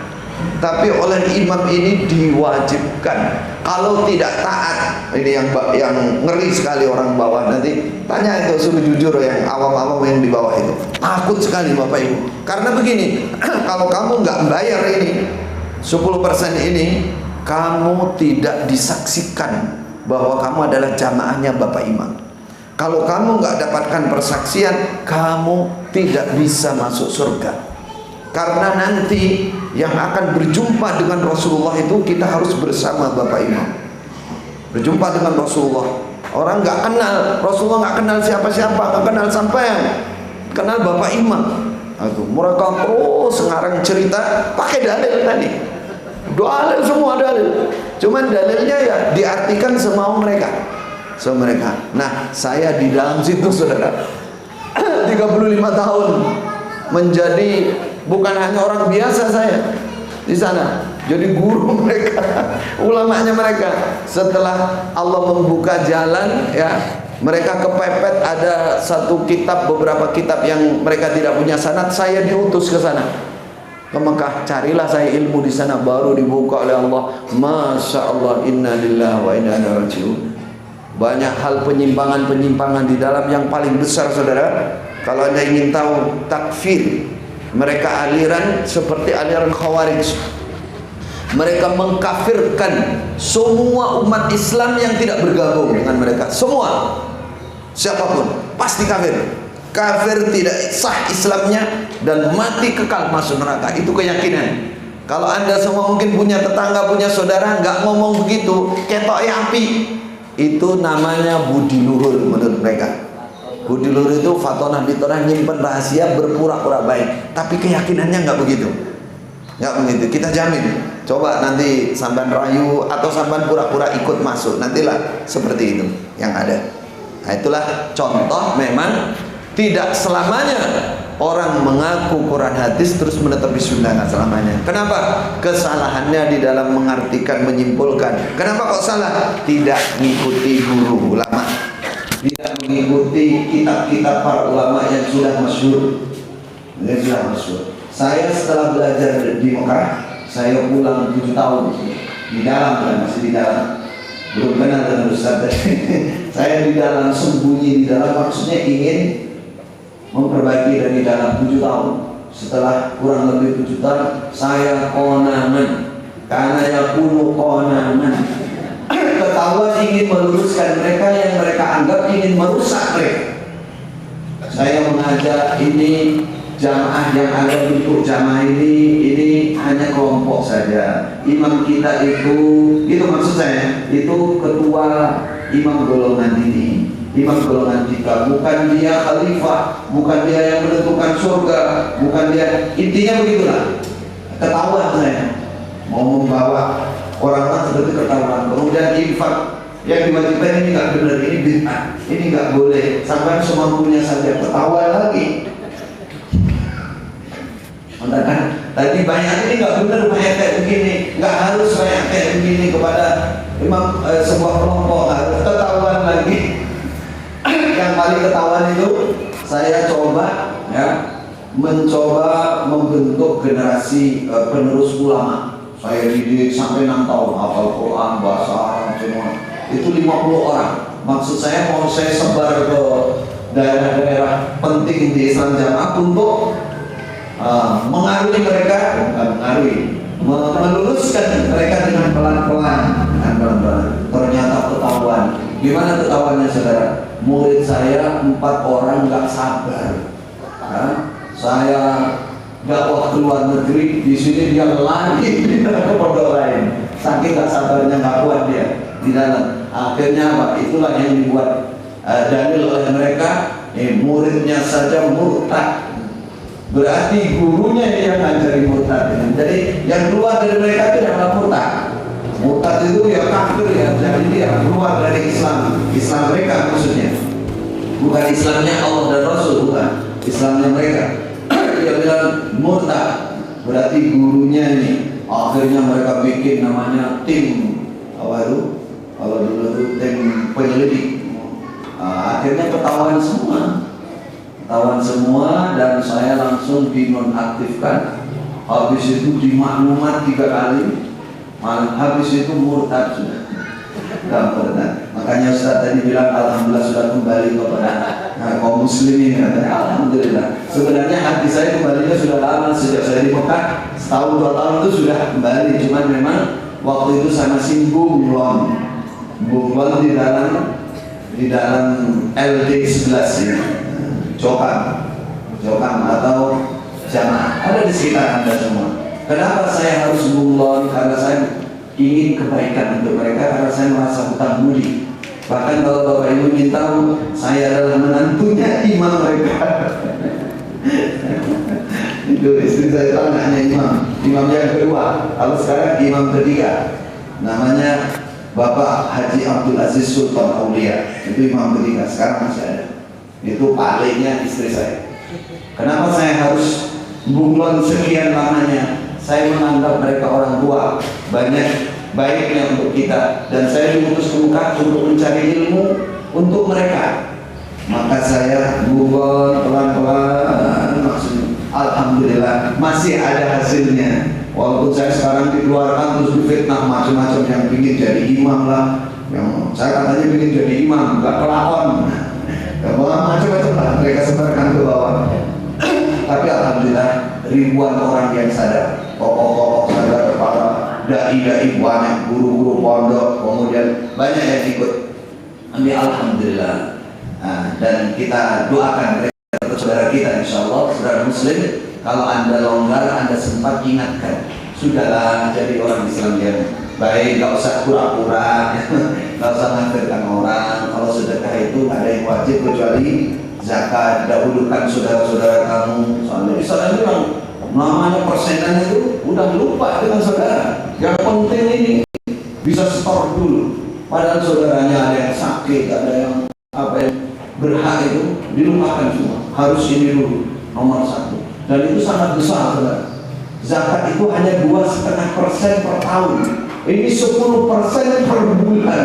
Tapi oleh imam ini diwajibkan. Kalau tidak taat, ini yang ngeri sekali orang bawah. Nanti tanya itu, suruh jujur yang awam-awam yang di bawah itu. Takut sekali Bapak Ibu. Karena begini, kalau kamu nggak bayar ini 10% ini, kamu tidak disaksikan bahwa kamu adalah jamaahnya Bapak Imam. Kalau kamu nggak dapatkan persaksian, kamu tidak bisa masuk surga. Karena nanti yang akan berjumpa dengan Rasulullah itu kita harus bersama Bapak Imam. Berjumpa dengan Rasulullah. Orang nggak kenal Rasulullah, nggak kenal siapa-siapa, nggak kenal sampean, kenal Bapak Imam. Aduh, mereka terus ngarang cerita pakai dalil tadi. Dalil, semua dalil. Cuman dalilnya ya diartikan semau mereka. Nah, saya di dalam situ saudara 35 tahun menjadi bukan hanya orang biasa, saya di sana jadi guru mereka, ulamanya mereka. Setelah Allah membuka jalan ya, mereka kepepet ada satu kitab, beberapa kitab yang mereka tidak punya sanad, saya diutus ke sana, ke Mekah. Carilah saya ilmu di sana, baru dibuka oleh Allah. Masya Allah, inna lillahi wa inna ilaihi raji'un. Banyak hal penyimpangan-penyimpangan di dalam. Yang paling besar saudara, kalau Anda ingin tahu, takfir. Mereka aliran seperti aliran Khawarij. Mereka mengkafirkan semua umat Islam yang tidak bergabung dengan mereka. Semua, siapapun pasti kafir. Kafir, tidak sah Islamnya, dan mati kekal masuk neraka. Itu keyakinan. Kalau Anda semua mungkin punya tetangga, punya saudara nggak ngomong begitu, ketok api, itu namanya budi luhur menurut mereka. Budi luhur itu fatonah bitonah, nyimpen rahasia, berpura-pura baik, tapi keyakinannya nggak begitu. Nggak begitu, kita jamin. Coba nanti samban rayu atau samban pura-pura ikut masuk, nantilah seperti itu yang ada. Nah, itulah contoh. Memang tidak selamanya orang mengaku Quran hadis terus menetapi sunnah selamanya. Kenapa? Kesalahannya di dalam mengartikan, menyimpulkan. Kenapa kok salah? Tidak mengikuti guru ulama, tidak mengikuti kitab-kitab para ulama yang sudah masyhur. Saya setelah belajar di Mekah, saya pulang 7 tahun di dalam, masih di dalam, belum kenal dengan Ustaz. Saya di dalam, sembunyi di dalam, maksudnya ingin memperbaiki dari dalam 7 tahun. Setelah kurang lebih 7 tahun, saya konangan, karena yakunu konangan, ketahuan ingin meluruskan mereka yang mereka anggap ingin merusak mereka. Saya mengajak ini jamaah yang ada untuk jamaah ini hanya kelompok saja. Imam kita itu maksud saya, itu ketua imam golongan ini, imam golongan kita, bukan dia khalifah, bukan dia yang menentukan surga, bukan dia, intinya begitulah. Ketahuan saya mau membawa orang-orang seperti ketahuan. Kemudian infak yang diwajibkan ini nggak benar, ini bid'ah, ini nggak boleh, sampai semampunya saja, ketahuan lagi. Kan tadi banyak ini nggak benar, banyak kayak begini, nggak harus banyak kayak begini kepada imam sebuah kelompok, harus ketahuan lagi. Yang paling ketahuan itu saya mencoba membentuk generasi penerus ulama. Saya didik sampai 6 tahun, hafal Quran, bahasa Arab semua. Itu 50 orang. Maksud saya mau saya sebar ke daerah-daerah penting di Islam Jamaah untuk mengaruhi mereka, meluruskan mereka dengan pelan-pelan. Ternyata ketahuan. Gimana ketahuannya saudara? Murid saya 4 orang nggak sabar. Saya dakwah ke luar negeri, di sini dia lagi ke pondok lain. Saking nggak sabarnya, nggak kuat dia di dalam. Akhirnya apa? Itulah yang dibuat dalil oleh mereka. Muridnya saja murtad. Berarti gurunya yang ngajari murtad. Jadi yang keluar dari mereka itu adalah murtad. Murtad itu ya kafir ya. Jadi dia keluar dari Islam. Islam mereka maksudnya. Bukan Islamnya Allah dan Rasul, bukan. Islamnya mereka. Dia bilang murtad. Berarti gurunya ini. Akhirnya mereka bikin namanya tim apa itu? Kalau dulu itu tim penyelidik. Akhirnya ketahuan semua dan saya langsung dinonaktifkan. Habis itu dimaklumat 3 kali, habis itu murtad sudah. Makanya Ustaz tadi bilang alhamdulillah sudah kembali kepada kaum muslimin. Alhamdulillah. Sebenarnya hati saya kembalinya sudah lama, sejak saya di Mekah, setahun 2 tahun itu sudah kembali. Cuman memang waktu itu saya masih bunglon di dalam LD 11 ini. Jokam atau jamaah ada di sekitar Anda semua. Kenapa saya harus bunglon? Karena saya ingin kebaikan untuk mereka, karena saya merasa hutang budi. Bahkan kalau Bapak Ibu ingin tahu, saya adalah menantunya imam mereka. Itu istri saya itu anaknya imam yang kedua. Kalau sekarang imam ketiga, namanya Bapak Haji Abdul Aziz Sultan Aulia. Itu imam ketiga, sekarang masih ada. Itu palingnya istri saya. Kenapa saya harus bunglon sekian lamanya? Saya menganggap mereka orang tua, banyak baiknya untuk kita, dan saya diutus ke Mekah untuk mencari ilmu untuk mereka. Maka saya bunglon pelan-pelan, maksudnya alhamdulillah masih ada hasilnya. Walaupun saya sekarang dikeluarkan terus difitnah macam-macam, yang ingin jadi imam lah, yang saya katanya ingin jadi imam, nggak kelakon. Macam-macam lah mereka sebarkan ke bawah. Tapi alhamdulillah ribuan orang yang sadar, tokoh-tokoh sadar, para dai-dai banyak, guru-guru pondok, kemudian banyak yang ikut. Alhamdulillah. Dan kita doakan mereka, saudara kita, insyaallah saudara muslim. Kalau Anda longgar, Anda sempat ingatkan, sudahlah jadi orang Islam yang baik, gak usah pura-pura, gak usah ngafirkan orang. Kalau sedekah itu ada yang wajib kecuali zakat. Dahulukan saudara-saudara kamu. Soalnya di sana memang namanya persenan itu udah lupa dengan saudara. Yang penting ini bisa store dulu. Padahal saudaranya ada yang sakit, ada yang berhak, itu dilupakan semua. Harus ini dulu. nomor satu. Dan itu sangat besar, saudara. Zakat itu hanya 2,5% per tahun. Ini 10% per bulan.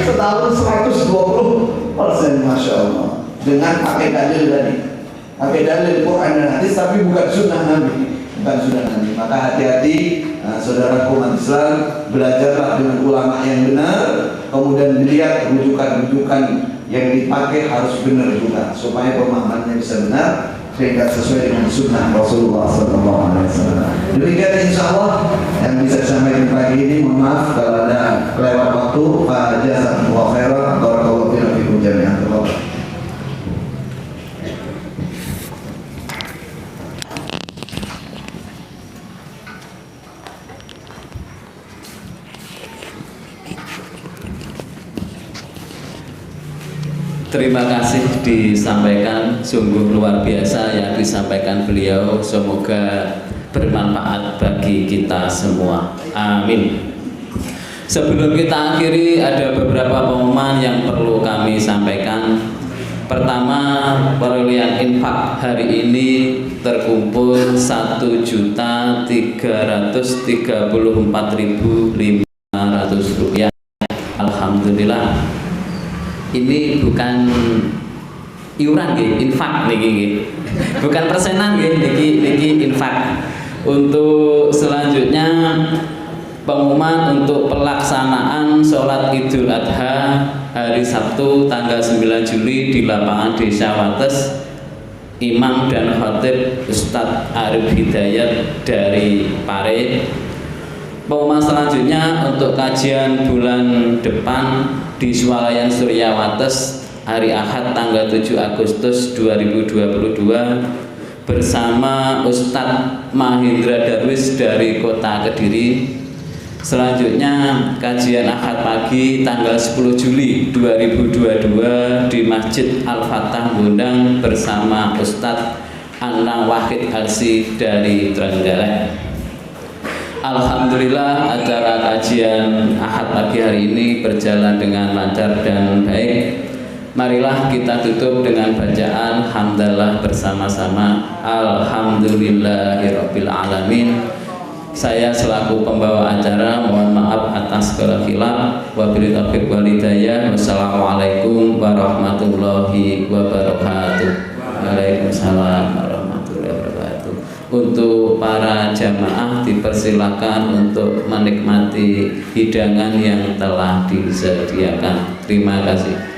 Setahun 120%, Masya Allah. Dengan pakai dalil tadi, pakai dalil Quran dan hadis, tapi bukan sunnah Nabi, bukan sunnah Nabi. Maka hati-hati, saudara umat Islam, belajarlah dengan ulama yang benar, kemudian dilihat rujukan-rujukan yang dipakai harus benar juga, supaya pemahamannya bisa benar sehingga sesuai dengan sunnah Rasulullah SAW. Demikian insya Allah yang bisa disampaikan pagi ini. Mohon maaf kalau ada kelewat waktu. Pak Jazakumullah khairan, barakallahu fiikum jami'an. Terima kasih disampaikan, sungguh luar biasa yang disampaikan beliau. Semoga bermanfaat bagi kita semua. Amin. Sebelum kita akhiri, ada beberapa pengumuman yang perlu kami sampaikan. Pertama, perolehan infak hari ini terkumpul 1.334.500 rupiah. Alhamdulillah. Ini bukan iuran nggih, infak niki. Bukan persenan nggih, niki infak. Untuk selanjutnya pengumuman untuk pelaksanaan sholat Idul Adha hari Sabtu tanggal 9 Juli di lapangan Desa Wates. Imam dan khatib Ustadz Arif Hidayat dari Pare. Pengumuman selanjutnya untuk kajian bulan depan di Swalayan Surya Wates hari Ahad tanggal 7 Agustus 2022 bersama Ustadz Mahindra Darwis dari Kota Kediri. Selanjutnya kajian Ahad pagi tanggal 10 Juli 2022 di Masjid Al-Fatah Bundang bersama Ustadz Anang Wahid Arsi dari Trenggalek. Alhamdulillah, acara kajian Ahad pagi hari ini berjalan dengan lancar dan baik. Marilah kita tutup dengan bacaan hamdalah bersama-sama. Alhamdulillahirabbil alamin. Saya selaku pembawa acara mohon maaf atas segala khilaf. Wabillahi taufiq wal hidayah. Wassalamualaikum warahmatullahi wabarakatuh. Waalaikumsalam warahmatullahi wabarakatuh. Untuk para jamaah dipersilakan untuk menikmati hidangan yang telah disediakan. Terima kasih.